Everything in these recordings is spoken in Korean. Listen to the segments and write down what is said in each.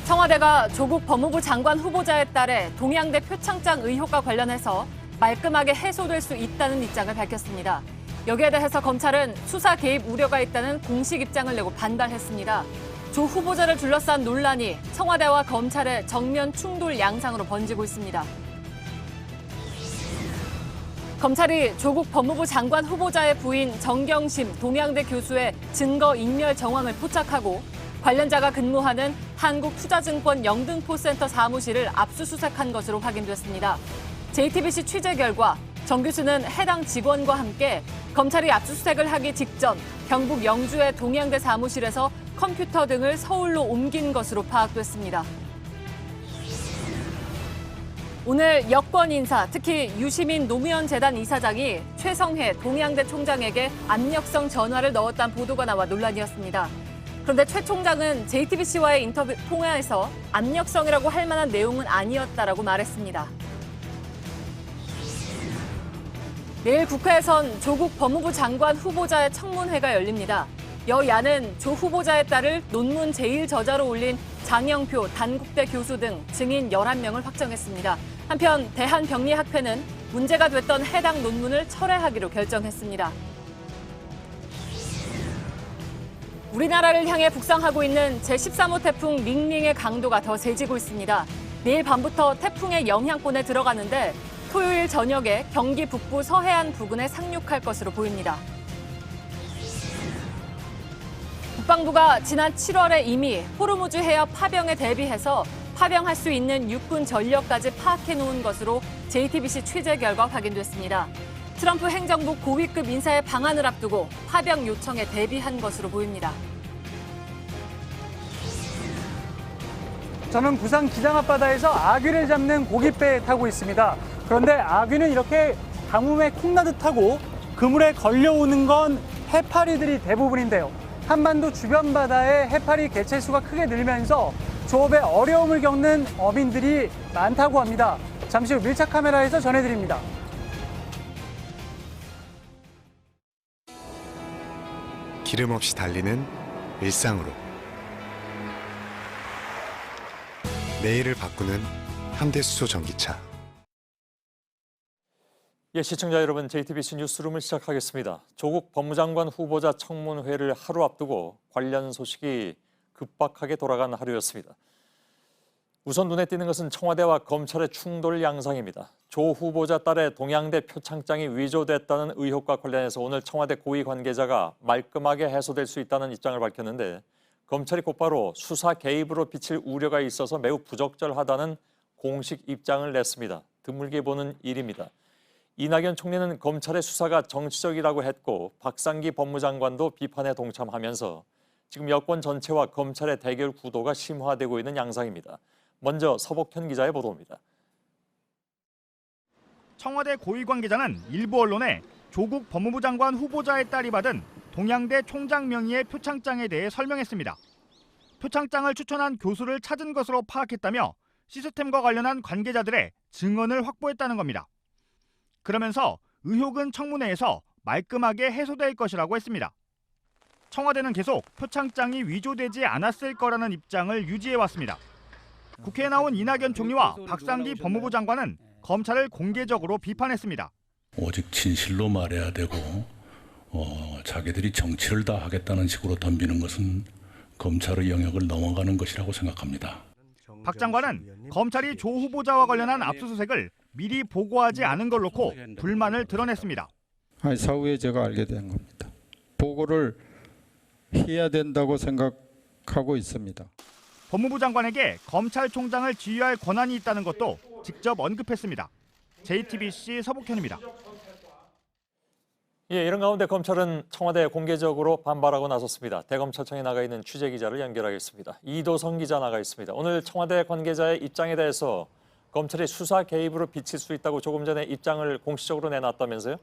청와대가 조국 법무부 장관 후보자에 따라 동양대 표창장 의혹과 관련해서 말끔하게 해소될 수 있다는 입장을 밝혔습니다. 여기에 대해서 검찰은 수사 개입 우려가 있다는 공식 입장을 내고 반발했습니다. 조 후보자를 둘러싼 논란이 청와대와 검찰의 정면 충돌 양상으로 번지고 있습니다. 검찰이 조국 법무부 장관 후보자의 부인 정경심 동양대 교수의 증거인멸 정황을 포착하고 관련자가 근무하는 한국투자증권 영등포센터 사무실을 압수수색한 것으로 확인됐습니다. JTBC 취재 결과 정 교수는 해당 직원과 함께 검찰이 압수수색을 하기 직전 경북 영주의 동양대 사무실에서 컴퓨터 등을 서울로 옮긴 것으로 파악됐습니다. 오늘 여권 인사, 특히 유시민 노무현 재단 이사장이 최성해 동양대 총장에게 압력성 전화를 넣었다는 보도가 나와 논란이었습니다. 그런데 최 총장은 JTBC와의 인터뷰 통화에서 압력성이라고 할 만한 내용은 아니었다라고 말했습니다. 내일 국회에선 조국 법무부 장관 후보자의 청문회가 열립니다. 여야는 조 후보자에 따를 논문 제1저자로 올린 장영표 단국대 교수 등 증인 11명을 확정했습니다. 한편 대한병리학회는 문제가 됐던 해당 논문을 철회하기로 결정했습니다. 우리나라를 향해 북상하고 있는 제13호 태풍 링링의 강도가 더 세지고 있습니다. 내일 밤부터 태풍의 영향권에 들어가는데 토요일 저녁에 경기 북부 서해안 부근에 상륙할 것으로 보입니다. 국방부가 지난 7월에 이미 호르무즈 해협 파병에 대비해서 파병할 수 있는 육군 전력까지 파악해놓은 것으로 JTBC 취재 결과 확인됐습니다. 트럼프 행정부 고위급 인사의 방한을 앞두고 파병 요청에 대비한 것으로 보입니다. 저는 부산 기장 앞바다에서 아귀를 잡는 고깃배에 타고 있습니다. 그런데 아귀는 이렇게 가뭄에 콩나듯하고 그물에 걸려오는 건 해파리들이 대부분인데요. 한반도 주변 바다에 해파리 개체수가 크게 늘면서 조업에 어려움을 겪는 어민들이 많다고 합니다. 잠시 후 밀착 카메라에서 전해드립니다. 기름 없이 달리는 일상으로 내일을 바꾸는 현대수소 전기차. 시청자 여러분, JTBC 뉴스룸을 시작하겠습니다. 조국 법무장관 후보자 청문회를 하루 앞두고 관련 소식이 급박하게 돌아간 하루였습니다. 우선 눈에 띄는 것은 청와대와 검찰의 충돌 양상입니다. 조 후보자 딸의 동양대 표창장이 위조됐다는 의혹과 관련해서 오늘 청와대 고위 관계자가 말끔하게 해소될 수 있다는 입장을 밝혔는데 검찰이 곧바로 수사 개입으로 비칠 우려가 있어서 매우 부적절하다는 공식 입장을 냈습니다. 드물게 보는 일입니다. 이낙연 총리는 검찰의 수사가 정치적이라고 했고 박상기 법무장관도 비판에 동참하면서 지금 여권 전체와 검찰의 대결 구도가 심화되고 있는 양상입니다. 먼저 서복현 기자의 보도입니다. 청와대 고위 관계자는 일부 언론에 조국 법무부 장관 후보자의 딸이 받은 동양대 총장 명의의 표창장에 대해 설명했습니다. 표창장을 추천한 교수를 찾은 것으로 파악했다며 시스템과 관련한 관계자들의 증언을 확보했다는 겁니다. 그러면서 의혹은 청문회에서 말끔하게 해소될 것이라고 했습니다. 청와대는 계속 표창장이 위조되지 않았을 거라는 입장을 유지해왔습니다. 국회에 나온 이낙연 총리와 박상기 법무부 장관은 검찰을 공개적으로 비판했습니다. 오직 진실로 말해야 되고 자기들이 정치를 다 하겠다는 식으로 덤비는 것은 검찰의 영역을 넘어가는 것이라고 생각합니다. 박 장관은 검찰이 조 후보자와 관련한 압수수색을 미리 보고하지 않은 걸 놓고 불만을 드러냈습니다. 사후에 제가 알게 된 겁니다. 보고를 해야 된다고 생각하고 있습니다. 법무부 장관에게 검찰총장을 지휘할 권한이 있다는 것도 직접 언급했습니다. JTBC 서복현입니다. 이런 가운데 검찰은 청와대에 공개적으로 반발하고 나섰습니다. 대검찰청에 나가 있는 취재기자를 연결하겠습니다. 이도성 기자 나가 있습니다. 오늘 청와대 관계자의 입장에 대해서 검찰이 수사 개입으로 비칠 수 있다고 조금 전에 입장을 공식적으로 내놨다면서요?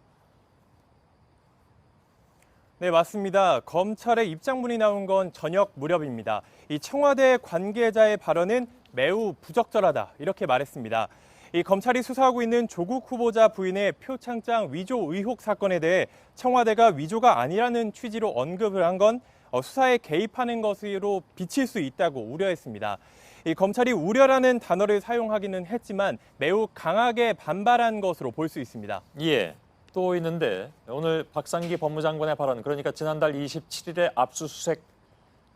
네, 맞습니다. 검찰의 입장문이 나온 건 저녁 무렵입니다. 이 청와대 관계자의 발언은 매우 부적절하다, 이렇게 말했습니다. 이 검찰이 수사하고 있는 조국 후보자 부인의 표창장 위조 의혹 사건에 대해 청와대가 위조가 아니라는 취지로 언급을 한 건 수사에 개입하는 것으로 비칠 수 있다고 우려했습니다. 이 검찰이 우려라는 단어를 사용하기는 했지만 매우 강하게 반발한 것으로 볼 수 있습니다. 예. 또 있는데 오늘 박상기 법무장관의 발언, 그러니까 지난달 27일에 압수수색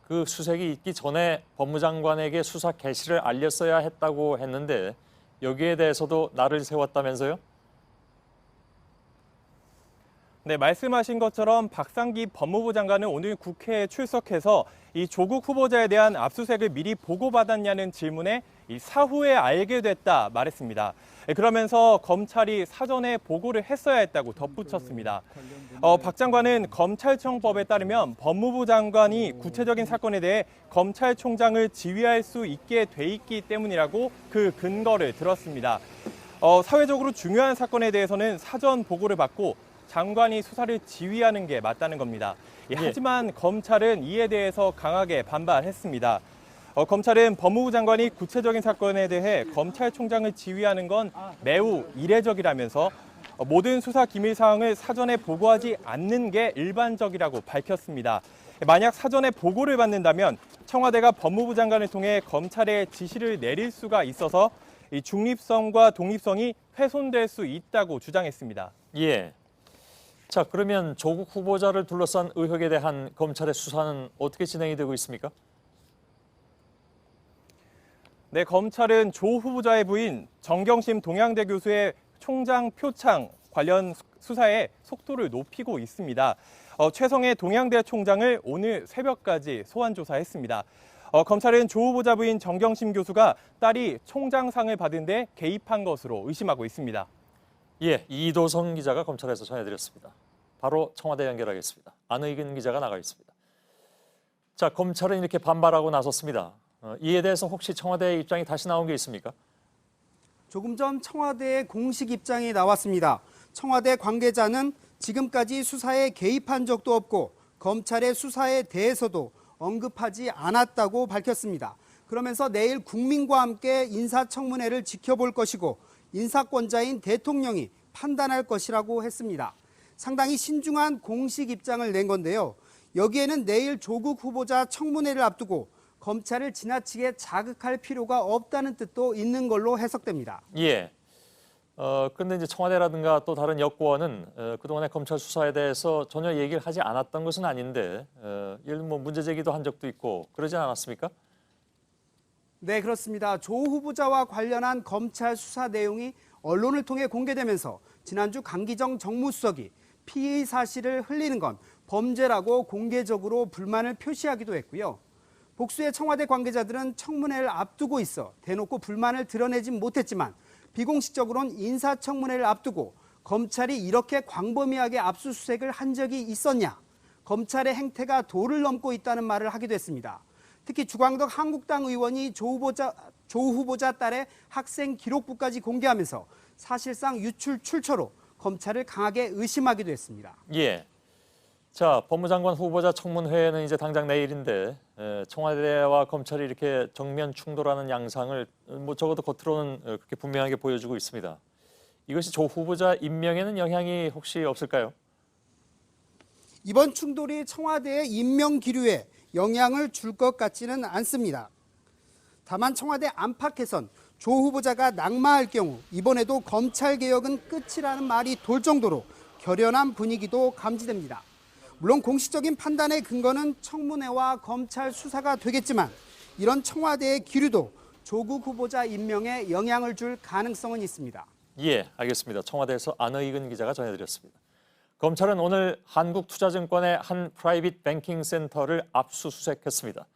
그 수색이 있기 전에 법무장관에게 수사 개시를 알렸어야 했다고 했는데 여기에 대해서도 날을 세웠다면서요? 네, 말씀하신 것처럼 박상기 법무부 장관은 오늘 국회에 출석해서 이 조국 후보자에 대한 압수수색을 미리 보고받았냐는 질문에 이 사후에 알게 됐다 말했습니다. 그러면서 검찰이 사전에 보고를 했어야 했다고 덧붙였습니다. 박 장관은 검찰청법에 따르면 법무부 장관이 구체적인 사건에 대해 검찰총장을 지휘할 수 있게 돼 있기 때문이라고 그 근거를 들었습니다. 사회적으로 중요한 사건에 대해서는 사전 보고를 받고 장관이 수사를 지휘하는 게 맞다는 겁니다. 하지만 검찰은 이에 대해서 강하게 반발했습니다. 검찰은 법무부 장관이 구체적인 사건에 대해 검찰총장을 지휘하는 건 매우 이례적이라면서 모든 수사 기밀 사항을 사전에 보고하지 않는 게 일반적이라고 밝혔습니다. 만약 사전에 보고를 받는다면 청와대가 법무부 장관을 통해 검찰에 지시를 내릴 수가 있어서 이 중립성과 독립성이 훼손될 수 있다고 주장했습니다. 예. 자, 그러면 조국 후보자를 둘러싼 의혹에 대한 검찰의 수사는 어떻게 진행이 되고 있습니까? 네, 검찰은 조 후보자의 부인 정경심 동양대 교수의 총장 표창 관련 수사에 속도를 높이고 있습니다. 최성해 동양대 총장을 오늘 새벽까지 소환 조사했습니다. 검찰은 조 후보자 부인 정경심 교수가 딸이 총장상을 받은 데 개입한 것으로 의심하고 있습니다. 예, 이도성 기자가 검찰에서 전해드렸습니다. 바로 청와대 연결하겠습니다. 안의근 기자가 나가 있습니다. 자, 검찰은 이렇게 반발하고 나섰습니다. 이에 대해서 혹시 청와대의 입장이 다시 나온 게 있습니까? 조금 전 청와대의 공식 입장이 나왔습니다. 청와대 관계자는 지금까지 수사에 개입한 적도 없고 검찰의 수사에 대해서도 언급하지 않았다고 밝혔습니다. 그러면서 내일 국민과 함께 인사청문회를 지켜볼 것이고 인사권자인 대통령이 판단할 것이라고 했습니다. 상당히 신중한 공식 입장을 낸 건데요. 여기에는 내일 조국 후보자 청문회를 앞두고 검찰을 지나치게 자극할 필요가 없다는 뜻도 있는 걸로 해석됩니다. 예. 근데 이제 청와대라든가 또 다른 여권은 그동안의 검찰 수사에 대해서 전혀 얘기를 하지 않았던 것은 아닌데 예를 들면 문제 제기도 한 적도 있고 그러지 않았습니까? 네, 그렇습니다. 조 후보자와 관련한 검찰 수사 내용이 언론을 통해 공개되면서 지난주 강기정 정무수석이 피의 사실을 흘리는 건 범죄라고 공개적으로 불만을 표시하기도 했고요. 복수의 청와대 관계자들은 청문회를 앞두고 있어 대놓고 불만을 드러내진 못했지만 비공식적으로는 인사청문회를 앞두고 검찰이 이렇게 광범위하게 압수수색을 한 적이 있었냐, 검찰의 행태가 도를 넘고 있다는 말을 하기도 했습니다. 특히 주광덕 한국당 의원이 조 후보자 딸의 학생 기록부까지 공개하면서 사실상 유출 출처로 검찰을 강하게 의심하기도 했습니다. 예. 자, 법무장관 후보자 청문회는 이제 당장 내일인데 청와대와 검찰이 이렇게 정면 충돌하는 양상을 뭐 적어도 겉으로는 그렇게 분명하게 보여주고 있습니다. 이것이 조 후보자 임명에는 영향이 혹시 없을까요? 이번 충돌이 청와대의 임명 기류에 영향을 줄 것 같지는 않습니다. 다만 청와대 안팎에선 조 후보자가 낙마할 경우 이번에도 검찰개혁은 끝이라는 말이 돌 정도로 결연한 분위기도 감지됩니다. 물론 공식적인 판단의 근거는 청문회와 검찰 수사가 되겠지만 이런 청와대의 기류도 조국 후보자 임명에 영향을 줄 가능성은 있습니다. 예, 알겠습니다. 청와대에서 안의근 기자가 전해드렸습니다. 검찰은 오늘 한국투자증권의 한 프라이빗 뱅킹 센터를 압수수색했습니다.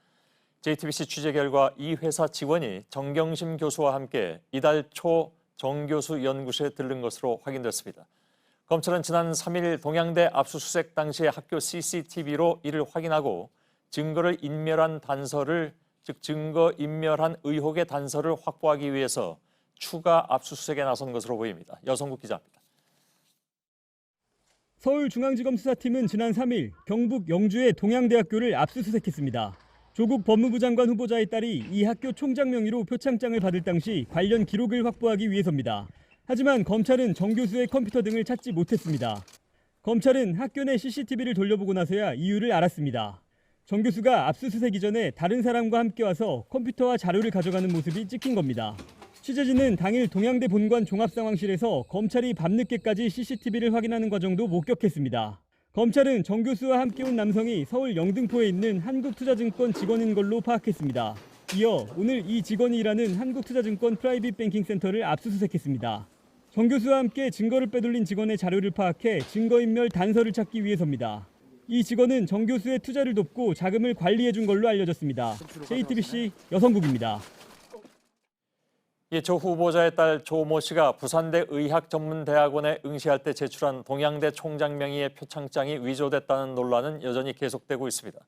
JTBC 취재 결과 이 회사 직원이 정경심 교수와 함께 이달 초 정 교수 연구실에 들른 것으로 확인됐습니다. 검찰은 지난 3일 동양대 압수수색 당시의 학교 CCTV로 이를 확인하고 증거를 인멸한 단서를, 즉 증거 인멸한 의혹의 단서를 확보하기 위해서 추가 압수수색에 나선 것으로 보입니다. 여성국 기자입니다. 서울중앙지검 수사팀은 지난 3일 경북 영주의 동양대학교를 압수수색했습니다. 조국 법무부 장관 후보자의 딸이 이 학교 총장 명의로 표창장을 받을 당시 관련 기록을 확보하기 위해서입니다. 하지만 검찰은 정 교수의 컴퓨터 등을 찾지 못했습니다. 검찰은 학교 내 CCTV를 돌려보고 나서야 이유를 알았습니다. 정 교수가 압수수색 이전에 다른 사람과 함께 와서 컴퓨터와 자료를 가져가는 모습이 찍힌 겁니다. 취재진은 당일 동양대 본관 종합상황실에서 검찰이 밤늦게까지 CCTV를 확인하는 과정도 목격했습니다. 검찰은 정 교수와 함께 온 남성이 서울 영등포에 있는 한국투자증권 직원인 걸로 파악했습니다. 이어 오늘 이 직원이 일하는 한국투자증권 프라이빗 뱅킹 센터를 압수수색했습니다. 정 교수와 함께 증거를 빼돌린 직원의 자료를 파악해 증거인멸 단서를 찾기 위해서입니다. 이 직원은 정 교수의 투자를 돕고 자금을 관리해준 걸로 알려졌습니다. JTBC 여성국입니다. 조 후보자의 딸 조모 씨가 부산대 의학전문대학원에 응시할 때 제출한 동양대 총장 명의의 표창장이 위조됐다는 논란은 여전히 계속되고 있습니다.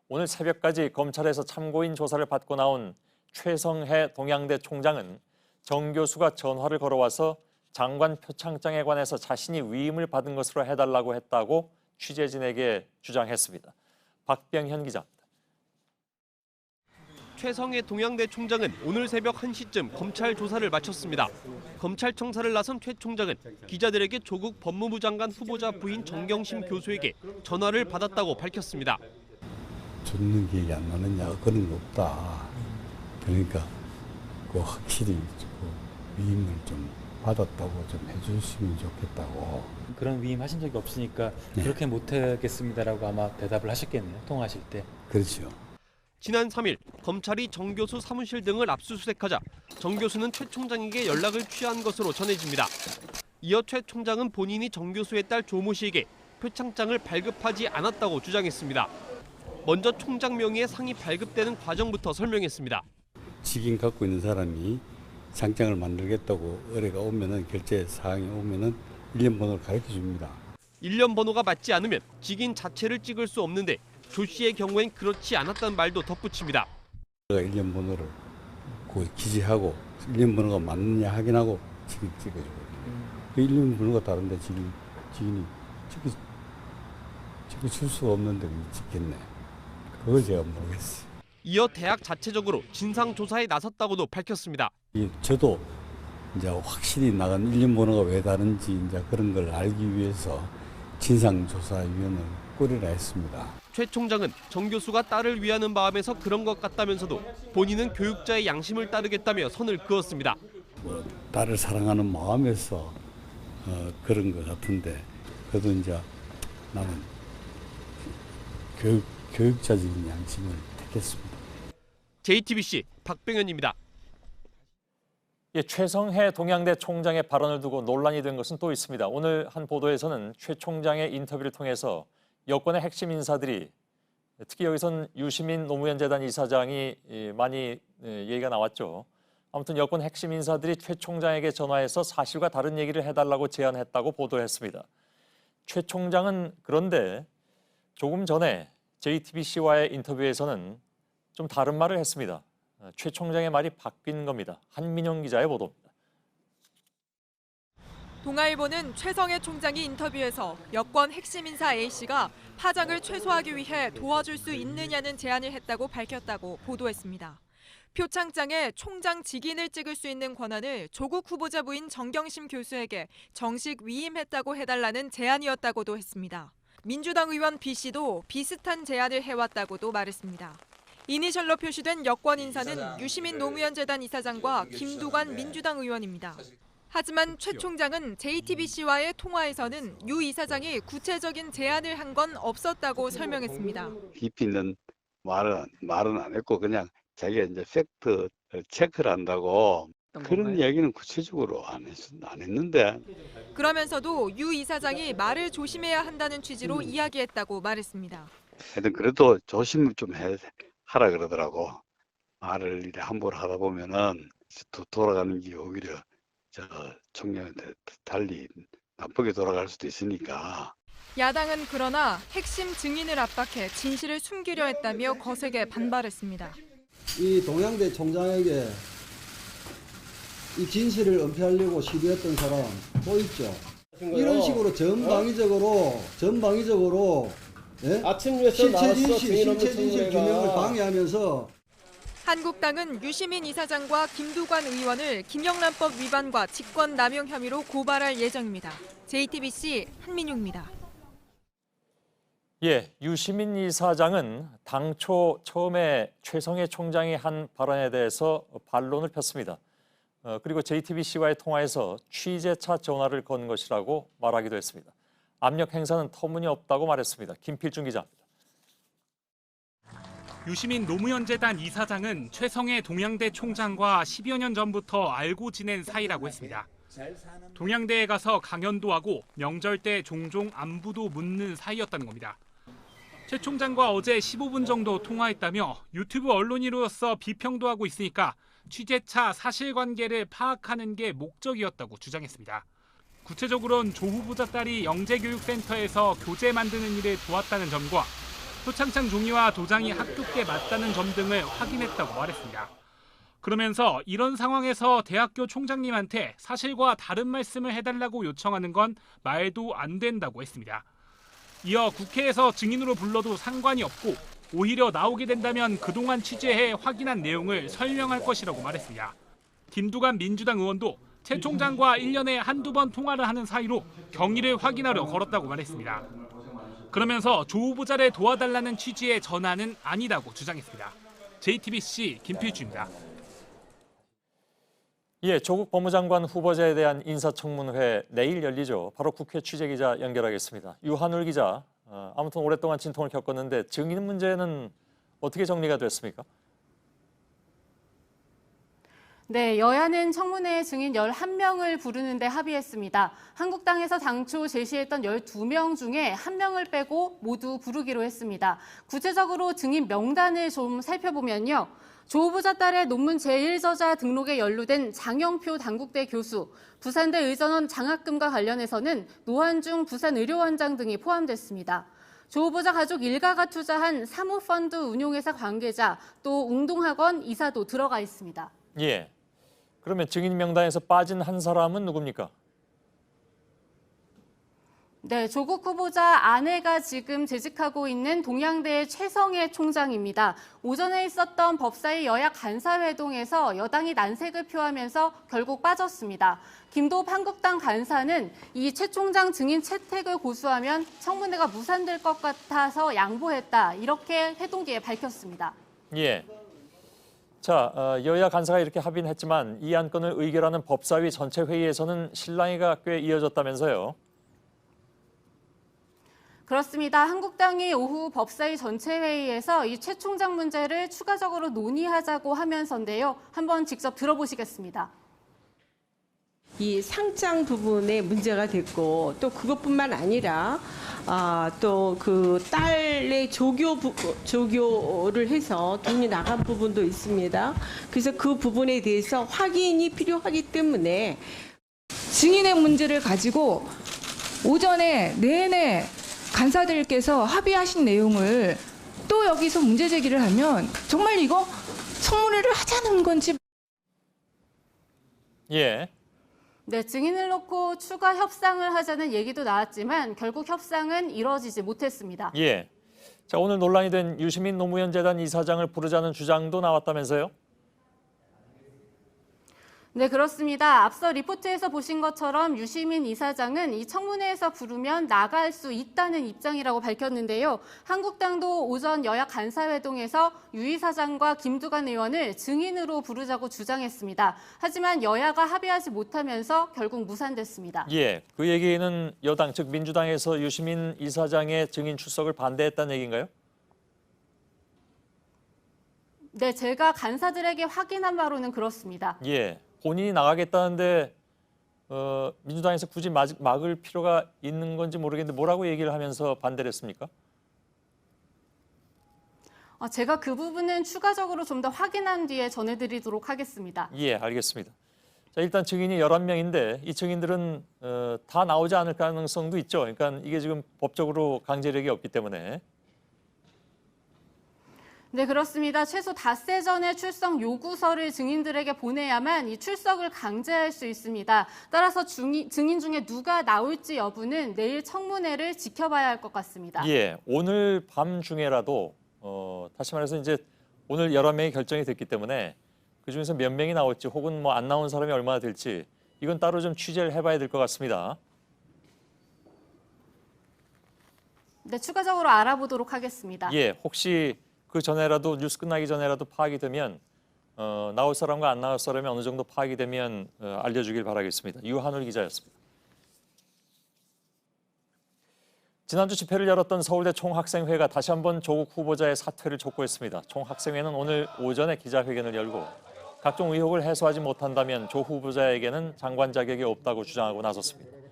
오늘 새벽까지 검찰에서 참고인 조사를 받고 나온 최성해 동양대 총장은 정 교수가 전화를 걸어와서 장관 표창장에 관해서 자신이 위임을 받은 것으로 해달라고 했다고 취재진에게 주장했습니다. 박병현 기자입니다. 최성해 동양대 총장은 오늘 새벽 1시쯤 검찰 조사를 마쳤습니다. 검찰청사를 나선 최 총장은 기자들에게 조국 법무부 장관 후보자 부인 정경심 교수에게 전화를 받았다고 밝혔습니다. 줬는 기억이 안 나느냐, 그런 거 없다. 그러니까 그 확실히 위임을 좀 받았다고 좀 해주시면 좋겠다고. 그런 위임 하신 적이 없으니까 그렇게 못하겠습니다라고 아마 대답을 하셨겠네요, 통화하실 때. 그렇죠. 지난 3일 검찰이 정 교수 사무실 등을 압수수색하자 정 교수는 최 총장에게 연락을 취한 것으로 전해집니다. 이어 최 총장은 본인이 정 교수의 딸 조모 씨에게 표창장을 발급하지 않았다고 주장했습니다. 먼저 총장 명의의 상이 발급되는 과정부터 설명했습니다. 직인 갖고 있는 사람이 상장을 만들겠다고 의뢰가 오면은, 결제 사항이 오면은 1년 번호를 가르쳐 줍니다. 1년 번호가 맞지 않으면 직인 자체를 찍을 수 없는데 조 씨의 경우엔 그렇지 않았다는 말도 덧붙입니다. 1년 번호를 기재하고 1년 번호가 맞느냐 확인하고 직인 찍어주거든요. 그 1년 번호가 다른데 직인이 찍어줄 수가 없는데 찍겠네. 그걸 제가 모르겠어요. 이어 대학 자체적으로 진상조사에 나섰다고도 밝혔습니다. 저도 이제 확실히 나간 1년 번호가 왜 다른지 이제 그런 걸 알기 위해서 진상조사위원회를 꾸리라 했습니다. 최 총장은 정 교수가 딸을 위하는 마음에서 그런 것 같다면서도 본인은 교육자의 양심을 따르겠다며 선을 그었습니다. 딸을 사랑하는 마음에서 그런 것 같은데, 그래도 이제 나는 교육자적인 양심을 택했습니다. JTBC 박병현입니다. 최성해 동양대 총장의 발언을 두고 논란이 된 것은 또 있습니다. 오늘 한 보도에서는 최 총장의 인터뷰를 통해서 여권의 핵심 인사들이, 특히 여기선 유시민 노무현 재단 이사장이 많이 얘기가 나왔죠. 아무튼 여권 핵심 인사들이 최 총장에게 전화해서 사실과 다른 얘기를 해달라고 제안했다고 보도했습니다. 최 총장은 그런데 조금 전에 JTBC와의 인터뷰에서는 좀 다른 말을 했습니다. 최 총장의 말이 바뀐 겁니다. 한민영 기자의 보도입니다. 동아일보는 최성해 총장이 인터뷰에서 여권 핵심 인사 A씨가 파장을 최소화하기 위해 도와줄 수 있느냐는 제안을 했다고 밝혔다고 보도했습니다. 표창장에 총장 직인을 찍을 수 있는 권한을 조국 후보자 부인 정경심 교수에게 정식 위임했다고 해달라는 제안이었다고도 했습니다. 민주당 의원 B씨도 비슷한 제안을 해왔다고도 말했습니다. 이니셜로 표시된 여권 인사는 유시민 노무현 재단 이사장과 김두관 민주당 의원입니다. 하지만 최 총장은 JTBC와의 통화에서는 유 이사장이 구체적인 제안을 한 건 없었다고 설명했습니다. 깊이 있는 말은 안 했고, 그냥 자기가 이제 팩트 체크를 한다고 그런 이야기는 구체적으로 안 했는데. 그러면서도 유 이사장이 말을 조심해야 한다는 취지로 이야기했다고 말했습니다. 하여튼 그래도 조심을 좀 하라 그러더라고. 말을 이래 함부로 하다 보면은 돌아가는 게 오히려 총장한테 달리 나쁘게 돌아갈 수도 있으니까. 야당은 그러나 핵심 증인을 압박해 진실을 숨기려 했다며 거세게 반발했습니다. 이 동양대 총장에게 이 진실을 은폐하려고 시도했던 사람 또 있죠. 이런 식으로 전방위적으로 아침 뉴스에 나왔어. 실체 진실 규명을 방해하면서. 한국당은 유시민 이사장과 김두관 의원을 김영란법 위반과 직권남용 혐의로 고발할 예정입니다. JTBC 한민용입니다. 예, 유시민 이사장은 당초 처음에 최성해 총장이 한 발언에 대해서 반론을 폈습니다. 그리고 JTBC와의 통화에서 취재차 전화를 건 것이라고 말하기도 했습니다. 압력 행사는 터무니없다고 말했습니다. 김필중 기자입니다. 유시민 노무현재단 이사장은 최성해 동양대 총장과 10여 년 전부터 알고 지낸 사이라고 했습니다. 동양대에 가서 강연도 하고 명절 때 종종 안부도 묻는 사이였다는 겁니다. 최 총장과 어제 15분 정도 통화했다며 유튜브 언론인으로서 비평도 하고 있으니까 취재차 사실관계를 파악하는 게 목적이었다고 주장했습니다. 구체적으로는 조 후보자 딸이 영재교육센터에서 교재 만드는 일을 도왔다는 점과 표창장 종이와 도장이 합격에 맞다는 점 등을 확인했다고 말했습니다. 그러면서 이런 상황에서 대학교 총장님한테 사실과 다른 말씀을 해달라고 요청하는 건 말도 안 된다고 했습니다. 이어 국회에서 증인으로 불러도 상관이 없고 오히려 나오게 된다면 그동안 취재해 확인한 내용을 설명할 것이라고 말했습니다. 김두관 민주당 의원도 최 총장과 1년에 한두 번 통화를 하는 사이로 경위를 확인하려 걸었다고 말했습니다. 그러면서 조 후보자를 도와달라는 취지의 전화는 아니다고 주장했습니다. JTBC 김필주입니다. 예, 조국 법무장관 후보자에 대한 인사청문회 내일 열리죠. 바로 국회 취재기자 연결하겠습니다. 유한울 기자, 아무튼 오랫동안 진통을 겪었는데 증인 문제는 어떻게 정리가 됐습니까? 네, 여야는 청문회 증인 11명을 부르는 데 합의했습니다. 한국당에서 당초 제시했던 12명 중에 1명을 빼고 모두 부르기로 했습니다. 구체적으로 증인 명단을 좀 살펴보면요. 조 후보자 딸의 논문 제1저자 등록에 연루된 장영표 단국대 교수, 부산대 의전원 장학금과 관련해서는 노한중 부산의료원장 등이 포함됐습니다. 조 후보자 가족 일가가 투자한 사모펀드 운용회사 관계자, 또 웅동학원 이사도 들어가 있습니다. 예. 그러면 증인 명단에서 빠진 한 사람은 누굽니까? 네, 조국 후보자 아내가 지금 재직하고 있는 동양대의 최성해 총장입니다. 오전에 있었던 법사위 여야 간사회동에서 여당이 난색을 표하면서 결국 빠졌습니다. 김도읍 한국당 간사는 이 최 총장 증인 채택을 고수하면 청문회가 무산될 것 같아서 양보했다. 이렇게 회동 뒤에 밝혔습니다. 예. 자, 여야 간사가 이렇게 합의는 했지만 이 안건을 의결하는 법사위 전체 회의에서는 실랑이가 꽤 이어졌다면서요. 그렇습니다. 한국당이 오후 법사위 전체 회의에서 이 최 총장 문제를 추가적으로 논의하자고 하면서인데요. 한번 직접 들어보시겠습니다. 이 상장 부분에 문제가 됐고 또 그것뿐만 아니라 또 그 딸의 조교를 해서 돈이 나간 부분도 있습니다. 그래서 그 부분에 대해서 확인이 필요하기 때문에 증인의 문제를 가지고 오전에 내내 간사들께서 합의하신 내용을 또 여기서 문제 제기를 하면 정말 이거 청문회를 하자는 건지. 예. 네, 증인을 놓고 추가 협상을 하자는 얘기도 나왔지만 결국 협상은 이뤄지지 못했습니다. 예. 자, 오늘 논란이 된 유시민 노무현 재단 이사장을 부르자는 주장도 나왔다면서요? 네, 그렇습니다. 앞서 리포트에서 보신 것처럼 유시민 이사장은 이 청문회에서 부르면 나갈 수 있다는 입장이라고 밝혔는데요. 한국당도 오전 여야 간사회동에서 유 이사장과 김두관 의원을 증인으로 부르자고 주장했습니다. 하지만 여야가 합의하지 못하면서 결국 무산됐습니다. 예, 그 얘기는 여당, 즉 민주당에서 유시민 이사장의 증인 출석을 반대했다는 얘기인가요? 네, 제가 간사들에게 확인한 바로는 그렇습니다. 예. 본인이 나가겠다는데 민주당에서 굳이 막을 필요가 있는 건지 모르겠는데 뭐라고 얘기를 하면서 반대를 했습니까? 제가 그 부분은 추가적으로 좀 더 확인한 뒤에 전해드리도록 하겠습니다. 예, 알겠습니다. 자, 일단 증인이 11명인데 이 증인들은 다 나오지 않을 가능성도 있죠. 그러니까 이게 지금 법적으로 강제력이 없기 때문에. 네, 그렇습니다. 최소 닷새 전에 출석 요구서를 증인들에게 보내야만 이 출석을 강제할 수 있습니다. 따라서 증인 중에 누가 나올지 여부는 내일 청문회를 지켜봐야 할 것 같습니다. 예, 오늘 밤 중에라도 다시 말해서 이제 오늘 11명이 결정이 됐기 때문에 그중에서 몇 명이 나올지 혹은 뭐 안 나온 사람이 얼마나 될지 이건 따로 좀 취재를 해봐야 될 것 같습니다. 네, 추가적으로 알아보도록 하겠습니다. 예, 혹시 그 전에라도 뉴스 끝나기 전에라도 파악이 되면 나올 사람과 안 나올 사람이 어느 정도 파악이 되면 알려주길 바라겠습니다. 유한울 기자였습니다. 지난주 집회를 열었던 서울대 총학생회가 다시 한번 조국 후보자의 사퇴를 촉구했습니다. 총학생회는 오늘 오전에 기자회견을 열고 각종 의혹을 해소하지 못한다면 조 후보자에게는 장관 자격이 없다고 주장하고 나섰습니다.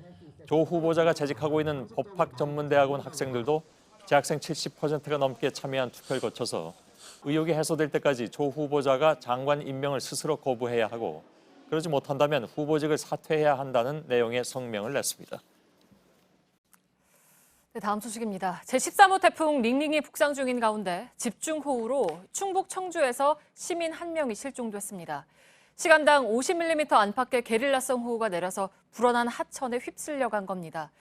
조 후보자가 재직하고 있는 법학전문대학원 학생들도 재학생 70%가 넘게 참여한 투표를 거쳐서 의혹이 해소될 때까지 조 후보자가 장관 임명을 스스로 거부해야 하고 그러지 못한다면 후보직을 사퇴해야 한다는 내용의 성명을 냈습니다. 네, 다음 소식입니다. 제13호 태풍 링링이 북상 중인 가운데 집중호우로 충북 청주에서 시민 1명이 실종됐습니다. 시간당 50mm 안팎의 게릴라성 호우가 내려서 불어난 하천에 휩쓸려 간 겁니다.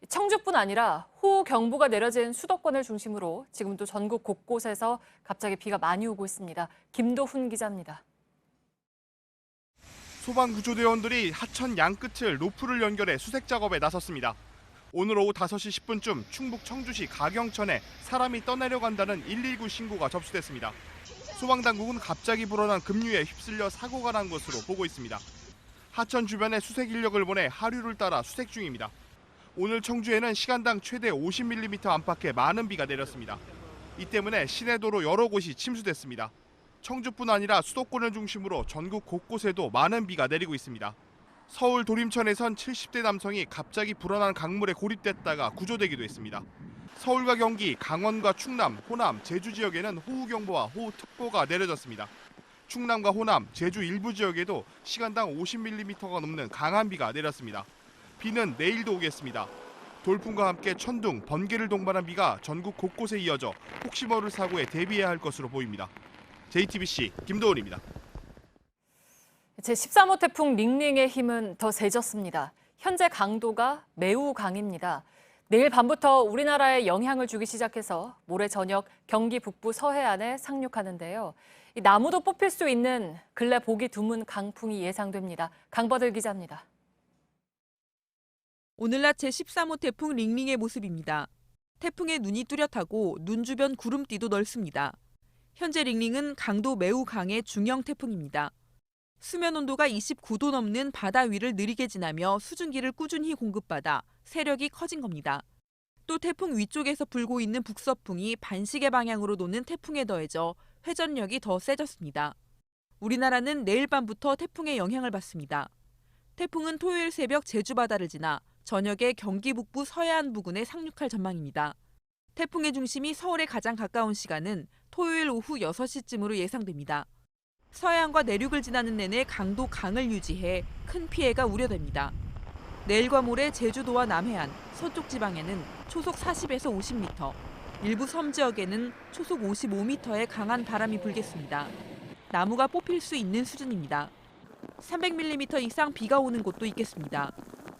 청주뿐 아니라 호우 경보가 내려진 수도권을 중심으로 지금도 전국 곳곳에서 갑자기 비가 많이 오고 있습니다. 김도훈 기자입니다. 소방구조대원들이 하천 양끝을 로프를 연결해 수색 작업에 나섰습니다. 오늘 오후 5시 10분쯤 충북 청주시 가경천에 사람이 떠내려간다는 119 신고가 접수됐습니다. 소방당국은 갑자기 불어난 급류에 휩쓸려 사고가 난 것으로 보고 있습니다. 하천 주변에 수색 인력을 보내 하류를 따라 수색 중입니다. 오늘 청주에는 시간당 최대 50mm 안팎의 많은 비가 내렸습니다. 이 때문에 시내도로 여러 곳이 침수됐습니다. 청주뿐 아니라 수도권을 중심으로 전국 곳곳에도 많은 비가 내리고 있습니다. 서울 도림천에선 70대 남성이 갑자기 불어난 강물에 고립됐다가 구조되기도 했습니다. 서울과 경기, 강원과 충남, 호남, 제주 지역에는 호우경보와 호우특보가 내려졌습니다. 충남과 호남, 제주 일부 지역에도 시간당 50mm가 넘는 강한 비가 내렸습니다. 비는 내일도 오겠습니다. 돌풍과 함께 천둥, 번개를 동반한 비가 전국 곳곳에 이어져 혹시 모를 사고에 대비해야 할 것으로 보입니다. JTBC 김도훈입니다. 제13호 태풍 링링의 힘은 더 세졌습니다. 현재 강도가 매우 강입니다. 내일 밤부터 우리나라에 영향을 주기 시작해서 모레 저녁 경기 북부 서해안에 상륙하는데요. 나무도 뽑힐 수 있는 근래 보기 드문 강풍이 예상됩니다. 강버들 기자입니다. 오늘 낮 제13호 태풍 링링의 모습입니다. 태풍의 눈이 뚜렷하고 눈 주변 구름띠도 넓습니다. 현재 링링은 강도 매우 강의 중형 태풍입니다. 수면 온도가 29도 넘는 바다 위를 느리게 지나며 수증기를 꾸준히 공급받아 세력이 커진 겁니다. 또 태풍 위쪽에서 불고 있는 북서풍이 반시계 방향으로 도는 태풍에 더해져 회전력이 더 세졌습니다. 우리나라는 내일 밤부터 태풍의 영향을 받습니다. 태풍은 토요일 새벽 제주 바다를 지나 저녁에 경기 북부 서해안 부근에 상륙할 전망입니다. 태풍의 중심이 서울에 가장 가까운 시간은 토요일 오후 6시쯤으로 예상됩니다. 서해안과 내륙을 지나는 내내 강도 강을 유지해 큰 피해가 우려됩니다. 내일과 모레 제주도와 남해안, 서쪽 지방에는 초속 40에서 50m, 일부 섬 지역에는 초속 55m의 강한 바람이 불겠습니다. 나무가 뽑힐 수 있는 수준입니다. 300mm 이상 비가 오는 곳도 있겠습니다.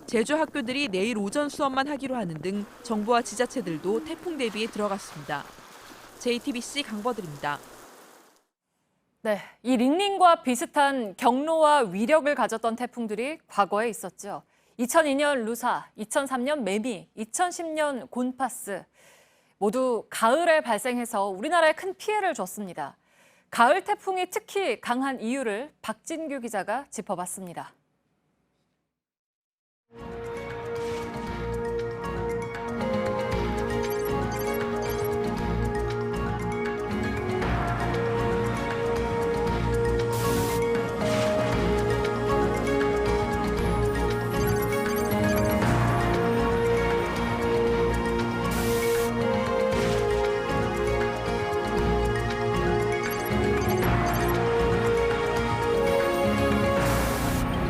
제주 학교들이 내일 오전 수업만 하기로 하는 등 정부와 지자체들도 태풍 대비에 들어갔습니다. JTBC 강버들입니다. 네, 이 링링과 비슷한 경로와 위력을 가졌던 태풍들이 과거에 있었죠. 2002년 루사, 2003년 매미, 2010년 곤파스. 모두 가을에 발생해서 우리나라에 큰 피해를 줬습니다. 가을 태풍이 특히 강한 이유를 박진규 기자가 짚어봤습니다.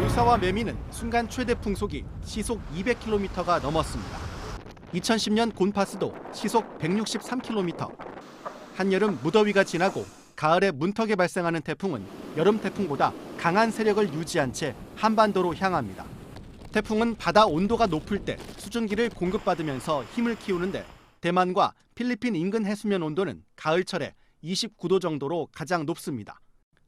루사와 매미는 순간 최대 풍속이 시속 200km가 넘었습니다. 2010년 곤파스도 시속 163km. 한여름 무더위가 지나고 가을에 문턱에 발생하는 태풍은 여름 태풍보다 강한 세력을 유지한 채 한반도로 향합니다. 태풍은 바다 온도가 높을 때 수증기를 공급받으면서 힘을 키우는데 대만과 필리핀 인근 해수면 온도는 가을철에 29도 정도로 가장 높습니다.